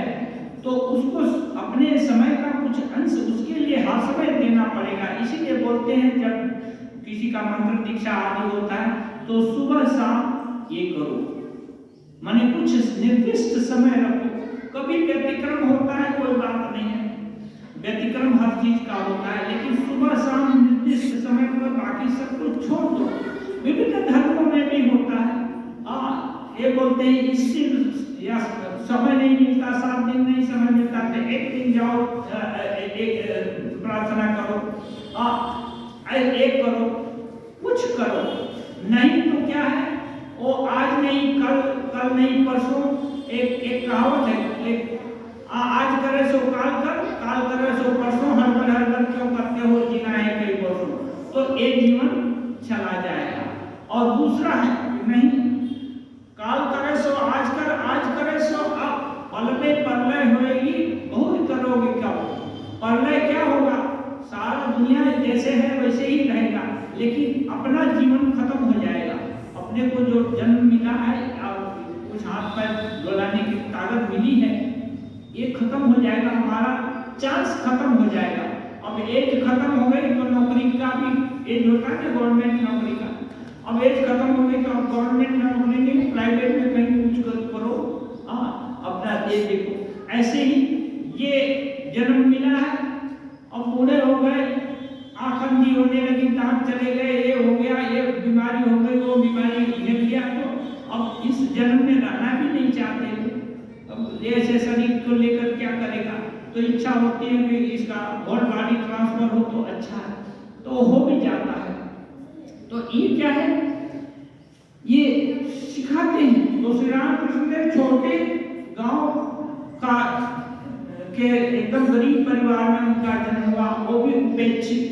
तो उसको अपने समय का कुछ अंश उसके लिए हर समय देना पड़ेगा। इसीलिए बोलते हैं जब किसी का मंत्र दीक्षा आदि होता है तो सुबह शाम ये करो, माने कुछ निर्दिष्ट समय रखो। कभी व्यतिक्रम होता है कोई बात नहीं है, व्यतिक्रम हर चीज का होता है, लेकिन सुबह शाम निर्दिष्ट समय पर बाकी सब कुछ छोड़ दो। विभिन्न धर्मों में भी होता है। ये बोलते हैं इससे या समय नहीं मिलता, 7 दिन नहीं समय मिलता तो 1 दिन जाओ, एक प्रार्थना करो, एक करो, कुछ करो, नहीं तो क्या है वो आज नहीं कल नहीं परसों। एक कहावत है, आज करे सो काल करे सो परसों, हर क्यों करते हो, जीना है कई वर्षों, तो एक जीवन चला जाएगा। और दूसरा है नहीं, काल करे सो आज करे सो अब प्रलय होएगी, बहुत करोगे क्या, प्रलय क्या होगा, सारा दुनिया जैसे है वैसे ही रहेगा, लेकिन अपना जीवन खत्म हो जाएगा। अपने को जो जन्म मिला है और कुछ हाथ पैर डोलाने की ताकत मिली है, ये खत्म हो जाएगा, हमारा चांस खत्म हो जाएगा। अब एज खत्म हो गई तो नौकरी का भी एज होता है गवर्नमेंट नौकरी का, अब एज खत्म हो गई तो अब गवर्नमेंट नौकरी नहीं, प्राइवेट में कहीं कुछ करो, अपना देश देखो। ऐसे ही ये जन्म मिला है, अब बूढ़े हो गए, आंख अंधी होने लगी, दांत चले गए, ये हो गया, ये बीमारी हो गई, वो बीमारी मिल गया, तो अब इस जन्म में रहना भी नहीं चाहते। अब ऐसे शरीर को लेकर क्या करेगा, तो इच्छा होती है कि इसका और बॉडी ट्रांसफर हो तो अच्छा है, तो हो भी जाता है। तो ये क्या है, ये सिखाते हैं। तो श्री रामकृष्ण देव छोटे गांव का के एकदम गरीब परिवार में उनका जन्म हुआ, वो भी उपेक्षित।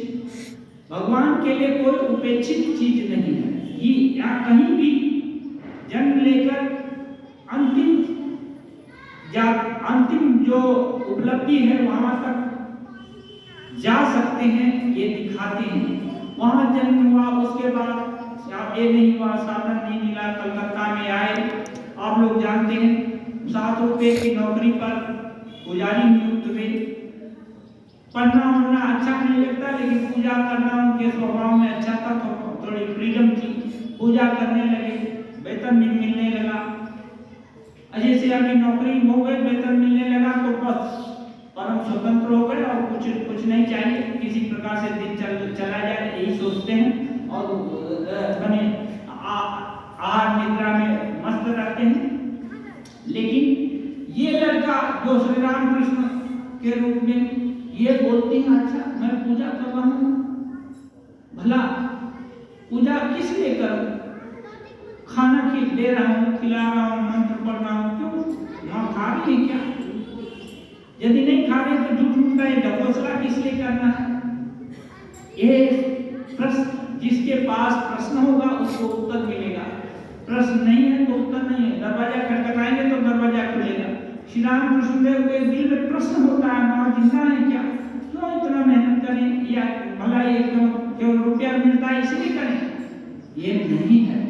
भगवान के लिए कोई उपेक्षित चीज नहीं है। ये या कहीं भी जन्म लेकर अंतिम अंतिम जो उपलब्धि है वहां तक जा सकते हैं, ये दिखाते हैं। वहां जन्म हुआ, उसके बाद ये नहीं हुआ, साधन नहीं मिला, कलकत्ता में आए। आप लोग जानते हैं 7 रुपए की नौकरी पर पुजारी नियुक्त हुए। पढ़ना वढ़ना अच्छा नहीं लगता, लेकिन पूजा करना उनके स्वभाव में अच्छा था, तो थोड़ी फ्रीडम थी, पूजा करने लगे, वेतन भी मिलने लगा। जैसे अभी नौकरी हो गई, वेतन मिलने लगा, तो बस परम स्वतंत्र हो गए और कुछ नहीं चाहिए, किसी प्रकार से दिन चला जाए, यही सोचते हैं और बने आहार निद्रा में मस्त रहते हैं। लेकिन ये लड़का जो श्री राम कृष्ण के रूप में ये बोलते हैं, अच्छा मैं पूजा कर रहा हूँ, भला पूजा किस लिए करूं? खाना दे रहा हूँ, खिला रहा हूँ, मंत्र पढ़ रहा हूँ, क्यों? वहाँ खा रही है क्या? यदि नहीं खा रहे तो झूठ मूठ का ढकोसला किस लिए करना है? ये प्रश्न, जिसके पास प्रश्न होगा उसको उत्तर मिलेगा, प्रश्न नहीं है तो उत्तर नहीं है। दरवाजा खटखटाएंगे तो दरवाजा खुलेगा। श्री राम कृष्ण देव के दिल में प्रश्न होता है, माँ जिंदा है क्या? क्यों इतना मेहनत करें, या भला ये क्यों रुपया मिलता है इसलिए करें? ये नहीं है,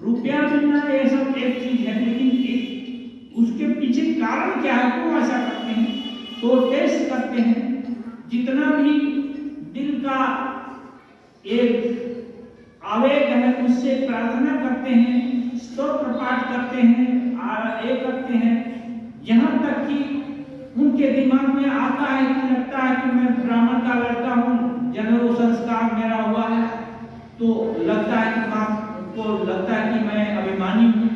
रुपया मिलना ये सब एक चीज है, लेकिन उसके पीछे कारण क्या है, क्यों ऐसा करते हैं? तो टेस्ट करते हैं, जितना भी दिल का एक आवेग है उससे प्रार्थना करते हैं, स्तोत्र पाठ करते हैं, ये करते हैं, यहाँ तक कि उनके दिमाग में आता है कि लगता है कि मैं ब्राह्मण का लड़का हूँ, जनेऊ संस्कार मेरा हुआ है, तो लगता है कि माँ को लगता है कि मैं अभिमानी हूँ।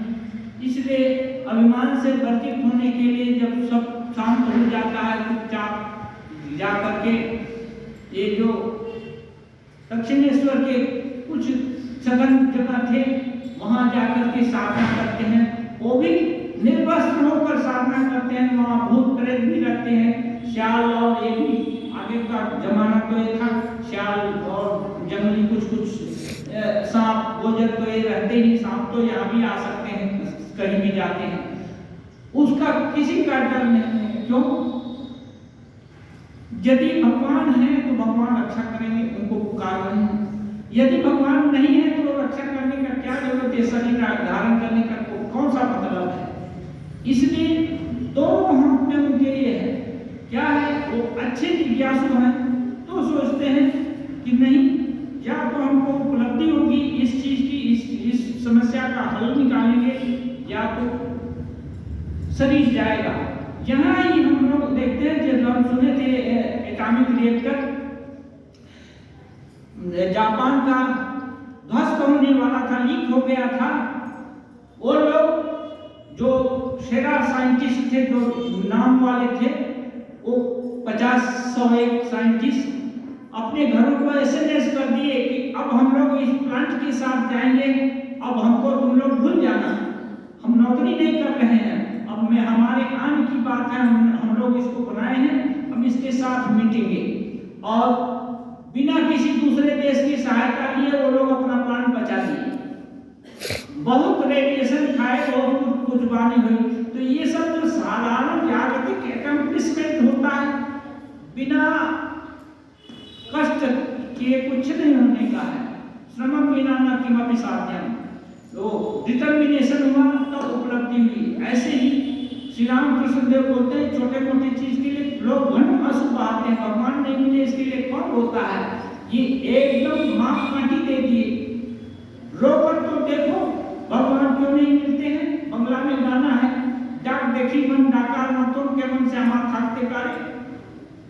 इसलिए अभिमान से वर्जित होने के लिए जब सब शांत हो जाता है, चुपचाप जा करके ये जो दक्षिणेश्वर के कुछ सघन जगह थे वहां जाकर के साधना करते हैं, वो भी निर्वस्त्र होकर साधना करते हैं। वहां भूत प्रेत भी रहते हैं, श्याल, और ये भी आगे का जमाना तो ये था, श्याल और जंगली कुछ सांप गोजर तो ये रहते ही, सांप तो यहाँ भी आ सकते हैं, कहीं भी जाते हैं, उसका किसी का डर नहीं है। क्यों? यदि भगवान है तो भगवान रक्षा करेंगे, उनको पुकार रहे हैं। यदि भगवान नहीं है तो रक्षा करने का क्या जरूरत है, शरीर धारण करने का कौन सा मतलब है? इसलिए दोनों हाथ में उनके ये है, क्या है, वो अच्छे जिज्ञासु हैं तो सोचते हैं कि नहीं, या तो हमको उपलब्धि होगी इस चीज की, इस समस्या का हल निकालेंगे, या तो शरीर जाएगा। यहाँ ही हम लोग देखते हैं, जब हम सुने थे एटॉमिक रिएक्टर जापान का ध्वस्त होने वाला था, लीक हो गया था, वो लोग जो शेरा साइंटिस्ट थे, जो नाम वाले थे, वो 50-100 साइंटिस्ट अपने घरों को एसएमएस कर दिए कि अब हम लोग इस प्लांट के साथ जाएंगे, अब हमको तुम लोग भूल जाना, हम नौकरी नहीं कर रहे हैं, अब में हमारे आने की बात है, हम लोग इसको बनाए हैं, हम इसके साथ मिटेंगे। और बिना किसी दूसरे देश की सहायता लिए वो लोग अपना प्राण बचा दिए। बहुत रेडिएशन खाए, बहुत कुछ बानी हुई। तो ये सब जो साधारण जागतिक एकम्प्लिशमेंट होता है, बिना कष्ट किए कुछ नहीं होने का है। श्रमं विना न किमपि साध्यम, तो डिटर्मिनेशन हुआ तब उपलब्धि हुई। ऐसे ही श्री राम कृष्ण देव बोलते हैं, छोटे मोटे चीज के लिए लोग घन आंसू बहाते हैं, भगवान नहीं मिले इसके लिए कौन होता है? ये एकदम माफ काटी दे दिए, रोकर तो देखो भगवान क्यों नहीं मिलते हैं। बंगला में गाना है, डाक देखी मन डाका न तुम के मन से हमारा थाकते कारे,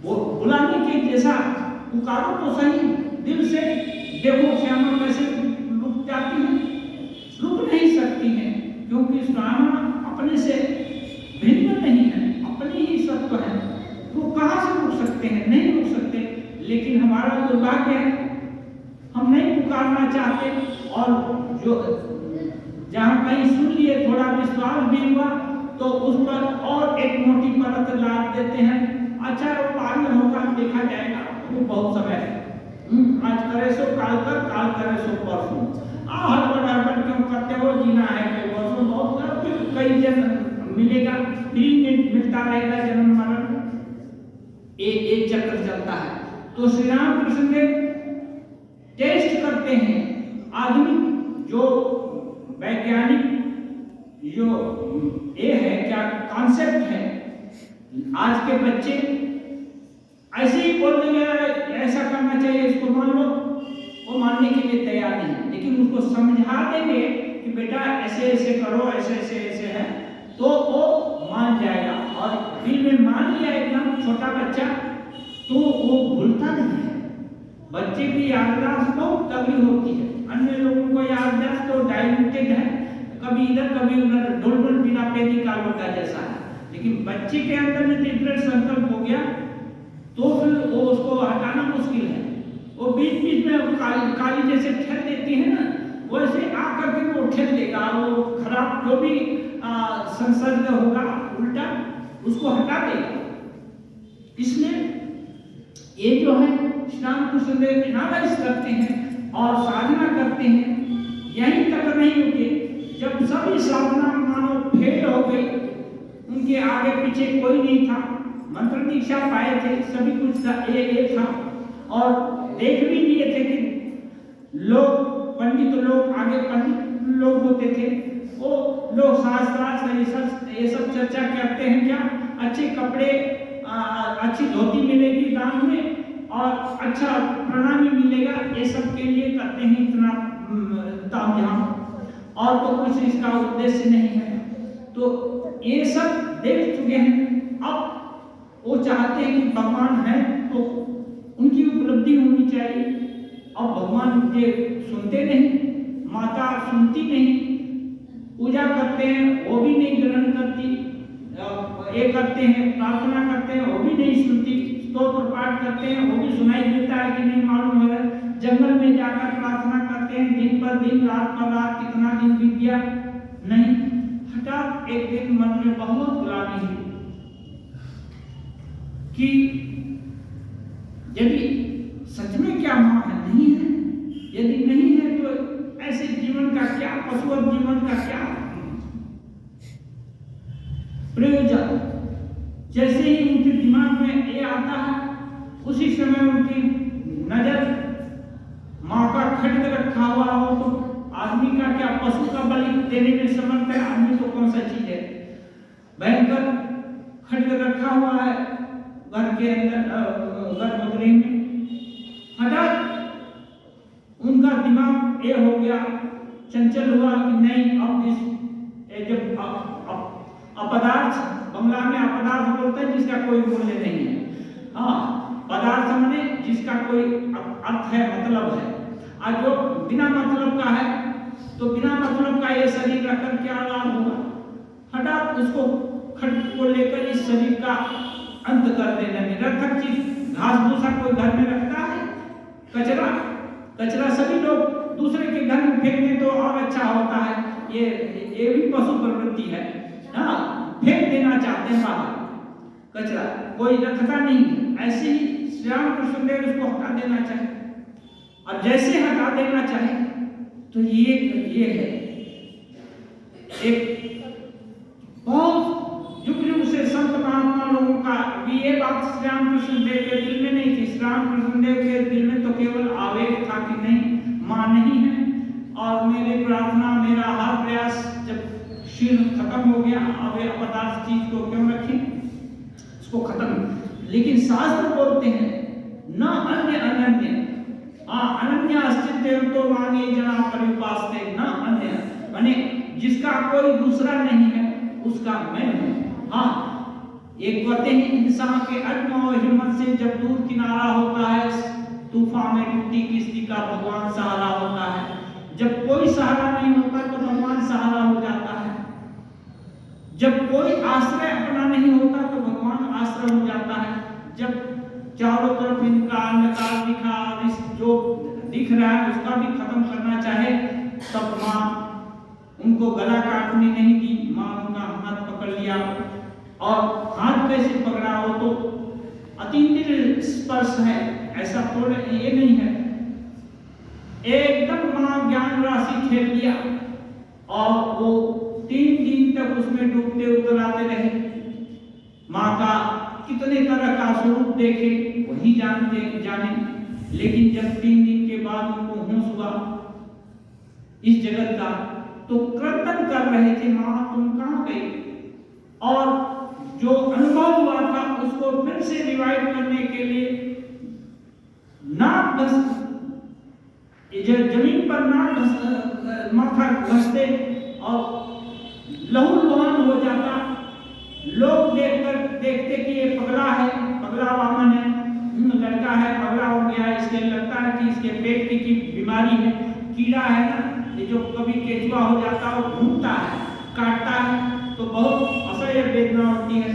वो बुलाने के जैसा पुकारो तो सही दिल से, देखो श्यामा कैसे रुक जाती है, रुक नहीं सकती है, क्योंकि श्यामा अपने से भिन्न नहीं है, अपनी ही सत्व है, वो कहाँ से रुक सकते हैं? नहीं रुक सकते। लेकिन हमारा दुर्भाग्य है, हम नहीं पुकारना चाहते, और जो जहाँ कहीं सुन लिए, थोड़ा विश्वास भी हुआ तो उस पर और एक मोटी परत लाद देते हैं। अच्छा वो बाद में होगा, देखा जाएगा, वो बहुत समय है, आज करे सो काल कर, काल करे सो परसों, हड़बड़ क्यों करते हो? जीना है कई वर्षों, बहुत कई जन मिलेगा, फ्री में मिलता चलता रहेगा, जन्म मरण एक चक्र चलता है। तो श्री राम कृष्ण देव टेस्ट करते हैं आधुनिक जो वैज्ञानिक जो ये है क्या कॉन्सेप्ट है। आज के बच्चे ऐसे ही बोल देंगे ऐसा करना चाहिए, इसको मान लो, वो मानने के लिए तैयार नहीं है। लेकिन उसको समझा देंगे कि बेटा ऐसे ऐसे करो, ऐसे ऐसे ऐसे है, तो वो मान जाएगा। और दिल में मान लिया एकदम छोटा बच्चा, तो वो भूलता नहीं है। बच्चे की याददाश्त बहुत तगड़ी होती है, अन्य लोगों को याददाश्त तो डाइल्यूटेड है, कभी इधर कभी उधर, डोल बिना पेदी का लोटा जैसा है। लेकिन बच्चे के अंदर में डिफरेंट संकल्प हो गया तो फिर वो उसको हटाना मुश्किल है। वो बीच बीच में काली जैसे ठहर देती है ना, वैसे आकर के वो ठहर देगा, वो खराब जो भी संसर्ग होगा उल्टा उसको हटा देगा। इसलिए ये जो है श्री राम कृष्ण देव एनालाइज करते हैं और साधना करते हैं। यहीं तक नहीं रुके, जब सभी साधना मानो फेल हो गई, उनके आगे पीछे कोई नहीं था, मंत्र दीक्षा पाए थे, सभी कुछ था, एक था, और देख भी लिए थे कि लोग पंडित लोग आगे पंडित लोग होते थे, वो लोग शास्त्रार्थ ये सब चर्चा करते हैं क्या, अच्छे कपड़े, अच्छी धोती मिलेगी दान में और अच्छा प्रणामी मिलेगा, ये सब के लिए करते हैं इतना तामझाम, और तो कुछ इसका उद्देश्य नहीं है। तो ये सब देख चुके हैं। अब वो चाहते हैं कि भगवान है तो उनकी उपलब्धि होनी चाहिए। अब भगवान मुझे सुनते नहीं, माता सुनती नहीं, पूजा करते हैं वो भी नहीं ग्रहण करती, ये करते हैं प्रार्थना करते हैं वो भी नहीं सुनती, स्तोत्र पाठ करते हैं वो भी सुनाई देता है कि नहीं मालूम है, जंगल में जाकर प्रार्थना करते हैं दिन पर दिन, रात पर रात, कितना दिन बीत गया नहीं। हठात एक दिन मन में बहुत ग्लानि हुई कि यदि सच में क्या मां है, नहीं है, यदि नहीं है तो ऐसे जीवन का क्या, पशुवत जीवन का क्या प्रयोजन। जैसे ही उनके दिमाग में ये आता है, उसी समय उनकी नजर मां का खड्ग रखा हुआ हो तो आदमी का क्या, पशु का बलि देने में समर्थ है, आदमी तो कौन सा चीज है। भयंकर खड्ग रखा हुआ है घर के अंदर, गर्भगृह में। हठात उनका दिमाग ये हो गया, चंचल हुआ कि नहीं, अब इस जब अपदार्थ, बंगला में अपदार्थ बोलते हैं जिसका कोई मूल्य नहीं है, हाँ, पदार्थ माने जिसका कोई अर्थ है, मतलब है। और जो बिना मतलब का है, तो बिना मतलब का ये शरीर रखकर क्या लाभ होगा। हठात उसको खड्ग को लेकर इस शरीर का अंत कर देने में, निरर्थक चीज, घास भूसा कोई घर में रखता है, कचरा सभी लोग दूसरे के घर में फेंक दे तो और अच्छा होता है, ये भी पशु प्रवृत्ति है, हाँ, फेंक देना चाहते हैं बाहर, कचरा कोई रखता नहीं है। ऐसे ही श्री राम कृष्ण देव इसको हटा देना चाहे, और जैसे हटा देना चाहे तो ये है एक बहुत युग युग से संत महात्मा लोगों का भी ये बात श्री राम कृष्ण देव के दिल में नहीं थी। श्री राम कृष्ण देव के दिल में तो केवल आवेग था कि नहीं, मां नहीं है, और मेरी प्रार्थना, मेरा हर प्रयास जब क्षीण खत्म हो गया, अब ये अपदार्थ चीज को क्यों रखें, इसको खत्म। लेकिन शास्त्र बोलते हैं न अन्य अनन्य, अनन्य अस्तित्व तो मांगे जना परिपास्ते, न अन्य माने जिसका कोई दूसरा नहीं है उसका मैं हूं। हाँ, एक कहते हैं इंसान के अज्ञ और हिम्मत से जब दूर किनारा होता है, तूफान में टूटी किश्ती का भगवान सहारा होता है। जब कोई सहारा नहीं होता तो भगवान सहारा हो जाता है। जब कोई आश्रय अपना नहीं होता तो भगवान आश्रय हो जाता है। जब चारों तरफ इनका अंधकार दिखा, जो दिख रहा है उसका भी खत्म करना चाहे, तब मां उनको गला काटने नहीं दी, मां उनका हाथ पकड़ लिया। और हाथ कैसे पकड़ा, हो तो अतीन्द्रिय स्पर्श है, ऐसा थोड़ा ये नहीं है, एकदम मां ज्ञान राशि खेल दिया और वो 3 दिन तक उसमें डूबते उतराते रहे। कितने तरह का स्वरूप देखे वही जाने। लेकिन जब 3 दिन के बाद उनको होश हुआ इस जगत का, तो क्रंदन कर रहे थे, माँ तुम कहाँ गई? और जो अनुभव हुआ था उसको फिर से रिवाइव करने के लिए नाक घस, जमीन पर नाक माथा घसते और लहूलुहान हो जाता। लोग देखते कि ये पगला है, पगला वामन है, लड़का है, पगला हो गया है, इसके लगता है कि इसके पेट की बीमारी है, कीड़ा है ना, ये जो कभी केचुआ हो जाता है वो घूमता है, काटता है, तो बहुत असह्य वेदना होती है।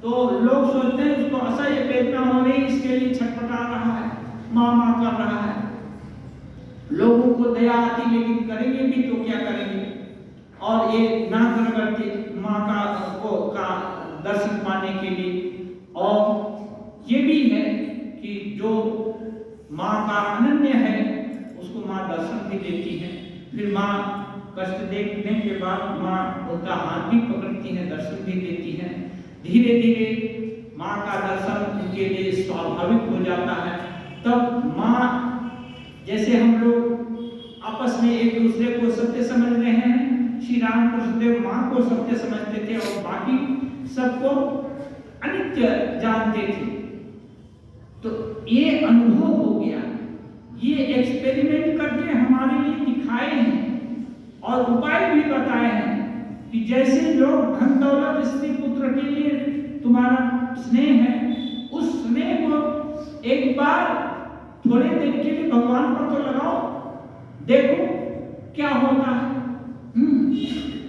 तो लोग सोचते हैं उसको असह्य वेदना हो रही, इसके लिए छटपटा रहा है, माँ माँ कर रहा है। लोगों को दया आती, लेकिन करेंगे भी तो क्या करेंगे? और ये ना करते माँ का दर्शन पाने के लिए। और ये भी है कि जो माँ का अनन्य है उसको माँ दर्शन भी देती है। फिर माँ कष्ट देखने के बाद माँ उनका हाथ भी पकड़ती है, दर्शन भी देती है। धीरे धीरे माँ का दर्शन उनके लिए स्वाभाविक हो जाता है। तब माँ, जैसे हम लोग आपस में एक दूसरे को सत्य समझ रहे हैं, श्री रामकृष्ण देव माँ को सत्य समझते थे और बाकी सबको अनित्य जानते थे। तो ये अनुभव हो गया, ये एक्सपेरिमेंट करके हमारे लिए दिखाए हैं और उपाय भी बताए हैं कि जैसे लोग धन दौलत स्त्री पुत्र के लिए तुम्हारा स्नेह है, उस स्नेह को एक बार थोड़े देर के लिए भगवान पर तो लगाओ, देखो क्या होता है।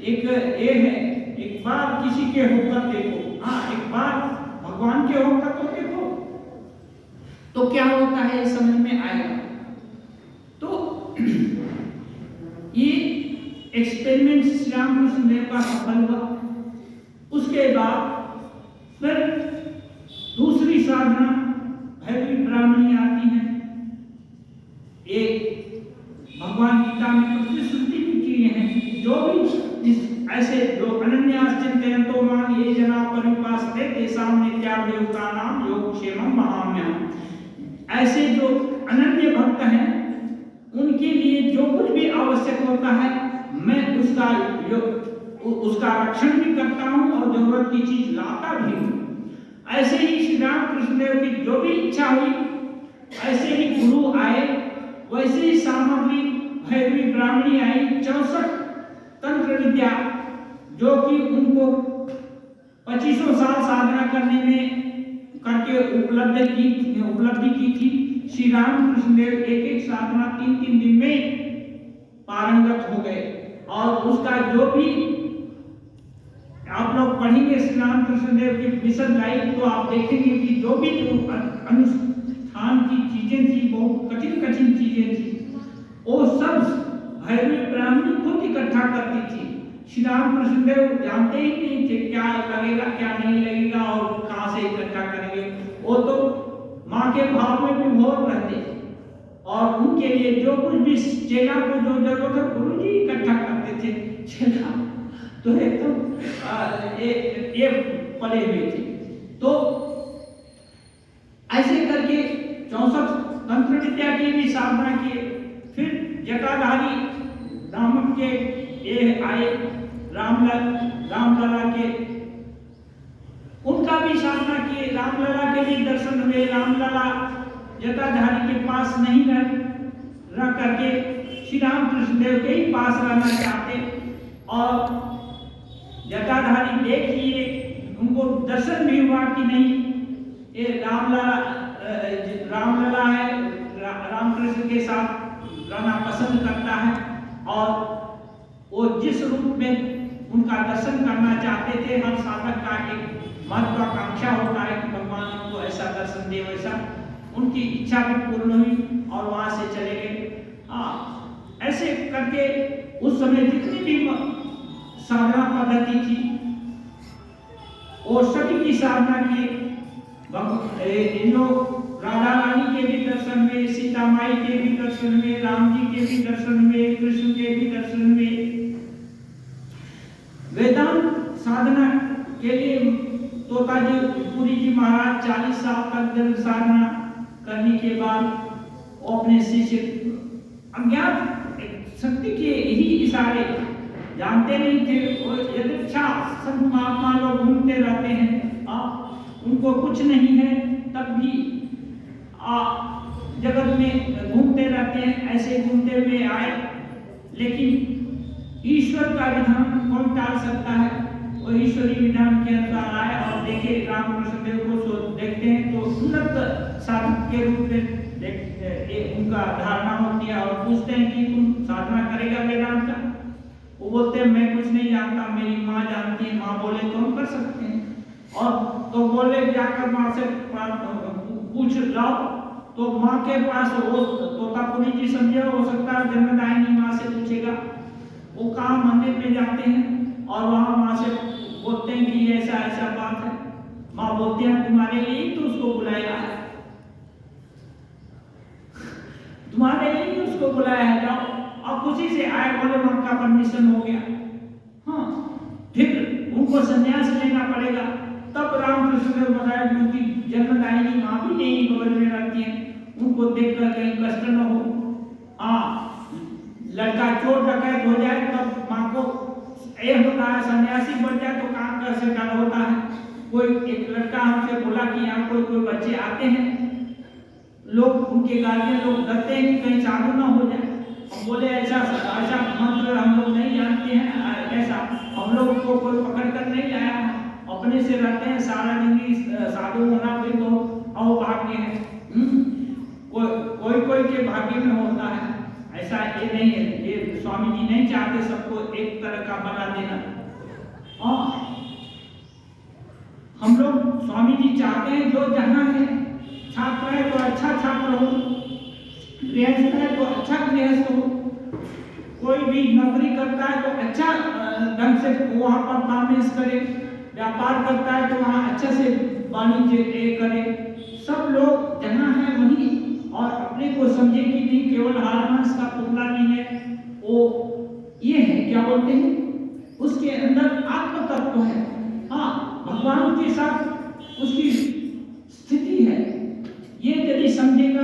एक ये है, एक बार किसी के होकर देखो, हाँ एक बार भगवान के होकर तो देखो, तो क्या होता है ये समझ में आएगा। तो ये एक्सपेरिमेंट श्री रामकृष्ण देव का सफल हुआ। उसके बाद फिर दूसरी साधना भैरवी ब्राह्मणी आती है। एक भगवान गीता में प्रतिश्रुति भी किए हैं, जो भी इस ऐसे जो अनन्याश्चिन्तयन्तो मां ये जना परिपासते तेषां नित्याभियुक्तानां योगक्षेमं महाम्यहम्। ऐसे जो अनन्य भक्त हैं उनके लिए जो कुछ भी आवश्यक होता है मैं उसका रक्षण भी करता हूँ और जरूरत की चीज लाता भी हूँ। ऐसे ही श्री रामकृष्ण देव की जो भी इच्छा हुई, ऐसे ही गुरु आए, वैसे ही सामग्री भैरवी ब्राह्मणी आई। 64 तंत्र विद्या जो कि उनको 25 साल साधना करने में करके उपलब्धि की थी। श्री रामकृष्ण देव एक साधना 3 दिन में पारंगत हो गए। और उसका जो भी आप लोग पढ़ेंगे श्री रामकृष्ण देव की विशद लाइफ, तो आप देखेंगे कि जो भी अनुष्ठान की चीजें थी, बहुत कठिन चीजें थी, वो सब भैरवी ब्राह्मणी खुद इकट्ठा करती थी। श्री रामकृष्ण देव जानते ही नहीं थे क्या लगेगा क्या नहीं लगेगा और कहाँ से इकट्ठा करेंगे। वो तो माँ के भाव में विभोर रहते थे और उनके लिए जो कुछ भी चेला को जो जरूरत है गुरु जी इकट्ठा करते थे। चेला तो एकदम ये पड़े हुए थे। तो ऐसे करके 64 तंत्र विद्या की भी साधना किए। फिर जटाधारी नामक के ये आए रामलला के, उनका भी साधना किए। रामलला के भी दर्शन हुए। रामलला जटाधारी के पास नहीं रह करके श्री रामकृष्ण देव के ही पास रहना चाहते और जटाधारी देख लिए, उनको दर्शन भी हुआ कि नहीं ये रामलला है, रामकृष्ण के साथ रहना पसंद करता है। और वो जिस रूप में उनका दर्शन करना चाहते थे, हर साधक का एक महत्वाकांक्षा होता है कि भगवान उनको ऐसा दर्शन दे, वैसा उनकी इच्छा भी पूर्ण हुई और वहां से चले गए। ऐसे करके उस समय जितनी भी साधना पद्धति थी और सभी की साधना की। इन लोग राधा रानी के भी दर्शन में, सीता माई के भी दर्शन में, राम जी के भी दर्शन में, कृष्ण के भी दर्शन में। वेदांत साधना के लिए तोताजी पुरी जी महाराज दीर्घ साधना करने के बाद वो अपने शिष्य अज्ञात शक्ति के ही इशारे जानते नहीं थे, और यदृच्छा संत महात्मा लोग घूमते रहते हैं, उनको कुछ नहीं है तब भी जगत में घूमते रहते हैं, ऐसे घूमते हुए आए। लेकिन ईश्वर का विधान कौन टाल सकता है? वो ईश्वरीय विधान के अनुसार आए और देखे रामकृष्ण देव को देखते हैं तो उन्नत साधक के रूप में उनका धारणा होती है, और पूछते हैं कि तुम साधना करेगा वेदांत का? वो बोलते हैं मैं कुछ नहीं जानता, मेरी माँ जानती है, माँ बोले तो हम कर सकते हैं। और तो बोले जाकर माँ से पूछ लाओ, तो माँ के पास वो तोतापुरी जी समझे, हो सकता है जन्मदायिनी माँ से पूछेगा। वो कहाँ मंदिर में जाते हैं और वहाँ माँ से बोलते हैं कि ऐसा ऐसा बात है। माँ बोलते हैं तुम्हारे लिए तो उसको बुलाया है, तुम्हारे लिए उसको बुलाया है, जाओ। और खुशी से आए, बोले माँ का परमिशन हो गया। हाँ, फिर उनको संन्यास लेना पड़ेगा। तब रामकृष्ण ने बताया क्योंकि जन्मदायिनी माँ भी नहीं बगल में रहती है, उनको देखकर कहीं कष्ट न हो। लड़का चोर डकैत हो जाए तब माँ को ये होता है, सन्यासी बन जाए तो काम कर से डर होता है। कोई एक लड़का हमसे बोला कि यहाँ कोई बच्चे आते हैं, लोग उनके गार्जियन लोग डरते हैं कि कहीं साधु ना हो जाए। हम बोले ऐसा मंत्र हम लोग नहीं जानते हैं, ऐसा हम लोग को कोई पकड़ कर नहीं लाया है, अपने से रहते हैं सारा जिंदगी साधु होना भी तो अभाग्य है। कोई के भाग्य में होता है, ऐसा ये नहीं है। ये स्वामी जी नहीं चाहते सबको एक तरह का बना देना। हम लोग स्वामी जी चाहते हैं जो जहाँ है, छात्र है तो अच्छा छात्र हो, गृहस्थ है तो अच्छा गृहस्थ हो, कोई भी नौकरी करता है तो अच्छा ढंग से वहाँ पर परमेश करे, व्यापार करता है तो वहाँ अच्छे से वाणिज्य करे। सब लोग जहाँ है वहीं, और अपने को समझे कि नहीं केवल हारमांस का पुतला नहीं है, वो ये है क्या बोलते हैं, उसके अंदर आत्म तत्व है। हाँ, भगवान के साथ उसकी स्थिति है। ये यदि समझेगा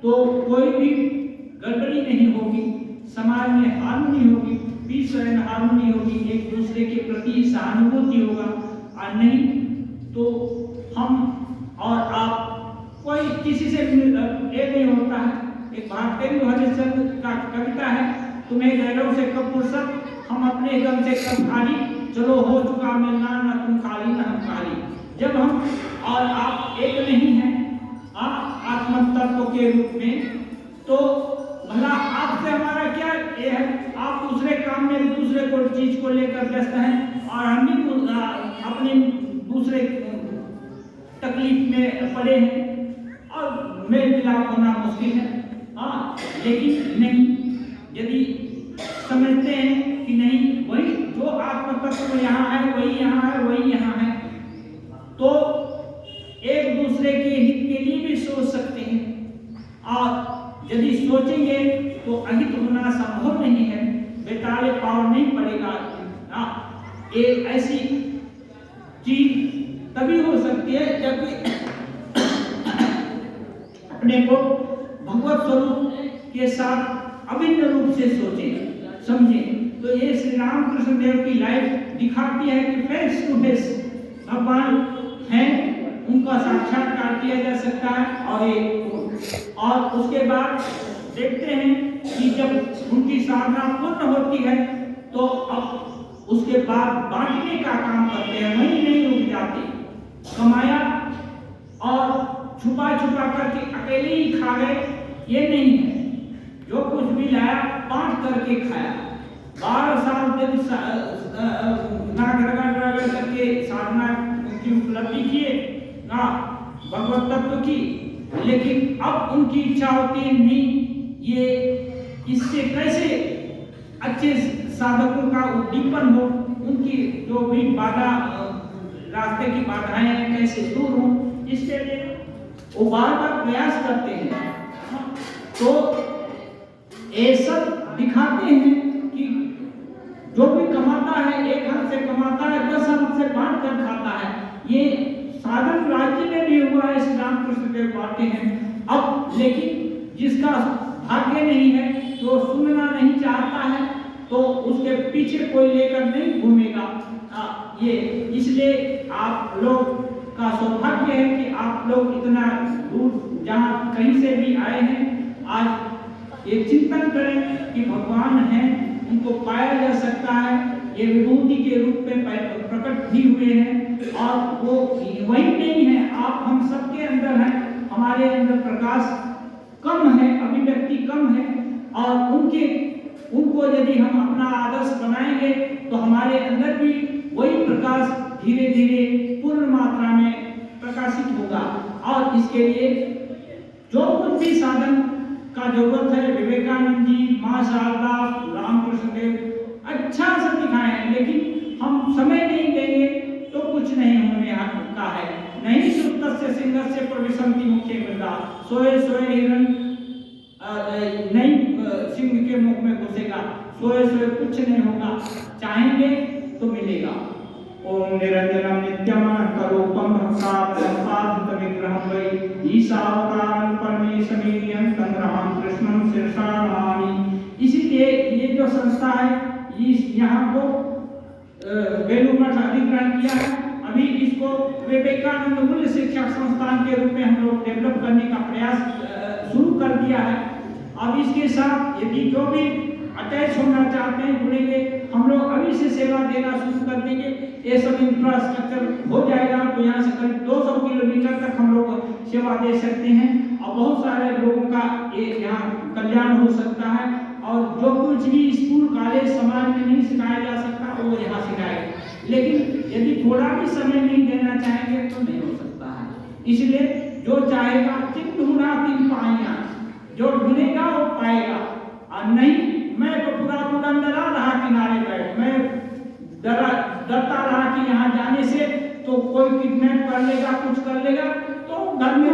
तो कोई भी गड़बड़ी नहीं होगी, समाज में हार्मनी होगी, पीस एंड हार्मनी होगी, एक दूसरे के प्रति सहानुभूति होगा। और नहीं तो हम और आप कोई किसी से ये नहीं होता है। एक भारतेंदु हरिश्चंद्र का कविता है, तुम्हें गैरों से कब फुर्सत, हम अपने गम से कब खाली, चलो हो चुका मिलना, ना तुम खाली ना हम खाली। जब हम और आप एक नहीं हैं आत्म तत्व के रूप में, तो भला आपसे हमारा क्या ये है? आप दूसरे काम में दूसरे को चीज को लेकर व्यस्त हैं और हम भी अपने दूसरे तकलीफ में पड़े हैं और मेल मिलाप होना मुश्किल है। लेकिन नहीं, यदि समझते हैं कि नहीं वही जो आत्म तत्व यहाँ है वही यहाँ है, वही यहाँ है, तो एक दूसरे के हित के लिए भी सोच सकते हैं। और यदि सोचेंगे तो अहित होना संभव नहीं है, बेताले पाव नहीं पड़ेगा। एक ऐसी चीज तभी हो सकती है जबकि अपने को भगवत स्वरूप के साथ अभिन्न रूप से सोचें, समझें। तो ये श्री रामकृष्ण देव की लाइफ दिखाती है कि फेस टू फेस भगवान हैं, उनका साक्षात्कार किया जा सकता है। और उसके बाद देखते हैं कि जब उनकी साधना पूर्ण होती है तो अब उसके बाद बांटने का काम करते हैं, वहीं नहीं रुक जाते। कमाया और छुपा छुपा करके अकेले ही खा गए, ये नहीं है। जो कुछ भी लाया बांट करके खाया। 12 साल दिन नागर करके साधना की उपलब्धि किए ना भगवत तत्व की, लेकिन अब उनकी इच्छा होती है नहीं, ये इससे कैसे अच्छे साधकों का उद्दीपन हो, उनकी जो भी बाधा रास्ते की बाधाएं हैं कैसे दूर हो, इसके लिए वो बार बार प्रयास करते हैं। तो ये सब दिखाते हैं कि जो भी कमाता है एक हाथ से कमाता है, 10 हाथ से बांट कर खाता है। ये साधन राज्य में भी हुआ है, श्री रामकृष्ण देव बाटे हैं। अब लेकिन जिसका भाग्य नहीं है, जो सुनना नहीं चाहता है, तो उसके पीछे कोई लेकर नहीं घूमेगा। ये इसलिए आप लोग का सौभाग्य है कि आप लोग इतना दूर जहाँ कहीं से भी आए हैं, आज ये चिंतन करें कि भगवान हैं, उनको पाया जा सकता है। ये विभूति के रूप में प्रकट भी हुए हैं और वो वही नहीं है, आप हम सबके अंदर हैं। हमारे अंदर प्रकाश कम है, अभिव्यक्ति कम है, और उनको यदि हम अपना आदर्श बनाएंगे तो हमारे अंदर भी वही प्रकाश धीरे धीरे पूर्ण मात्रा में प्रकाशित होगा। और इसके लिए जो कुछ भी साधन का जरूरत है, विवेकानंद जी, माँ शारदा, रामकृष्ण देव अच्छा से दिखाए हैं, लेकिन हम समय नहीं देंगे तो कुछ नहीं होने का है। नहीं सुप्तस्य सिंहस्य प्रविशन्ति मुखे मृदा, सोए सोए हिरण नहीं सिंह के मुख में घुसेगा, सोए सोए कुछ नहीं होगा। चाहेंगे तो मिलेगा। ओम निरंजनम नित्यमनन्तरूपं भक्तात्मपादित विग्रहं वै ईशावतारं परमेशमीयं तन्त्रहं कृष्णं शीर्षा नमामि। इसीलिए ये जो संस्था है, इस यहाँ को बेलूमठ अधिग्रहण किया है। अभी इसको विवेकानंद मूल्य शिक्षा संस्थान के रूप में हम लोग डेवलप करने का प्रयास शुरू कर दिया है। अब इसके साथ यदि जो भी अटैच होना चाहते हैं, जुड़ेंगे, हम लोग अभी से सेवा देना शुरू कर देंगे। ये सब इंफ्रास्ट्रक्चर हो जाएगा तो यहाँ से करीब 200 किलोमीटर तक हम लोग सेवा दे सकते हैं और बहुत सारे लोगों का ये यहाँ कल्याण हो सकता है। और जो कुछ भी स्कूल कॉलेज समाज में नहीं सिखाया जा सकता वो यहाँ सिखाएगा। लेकिन यदि थोड़ा भी समय नहीं देना चाहेंगे तो नहीं हो सकता है। इसलिए जो चाहेगा तिन ढूंढा तिन पाएगा, जो ढूंढेगा वो पाएगा। और नहीं मैं तो पूरा डरा रहा किनारे बैठ, मैं डरता रहा कि यहाँ जाने से तो कोई किडनैप कर लेगा, कुछ कर लेगा, तो घर में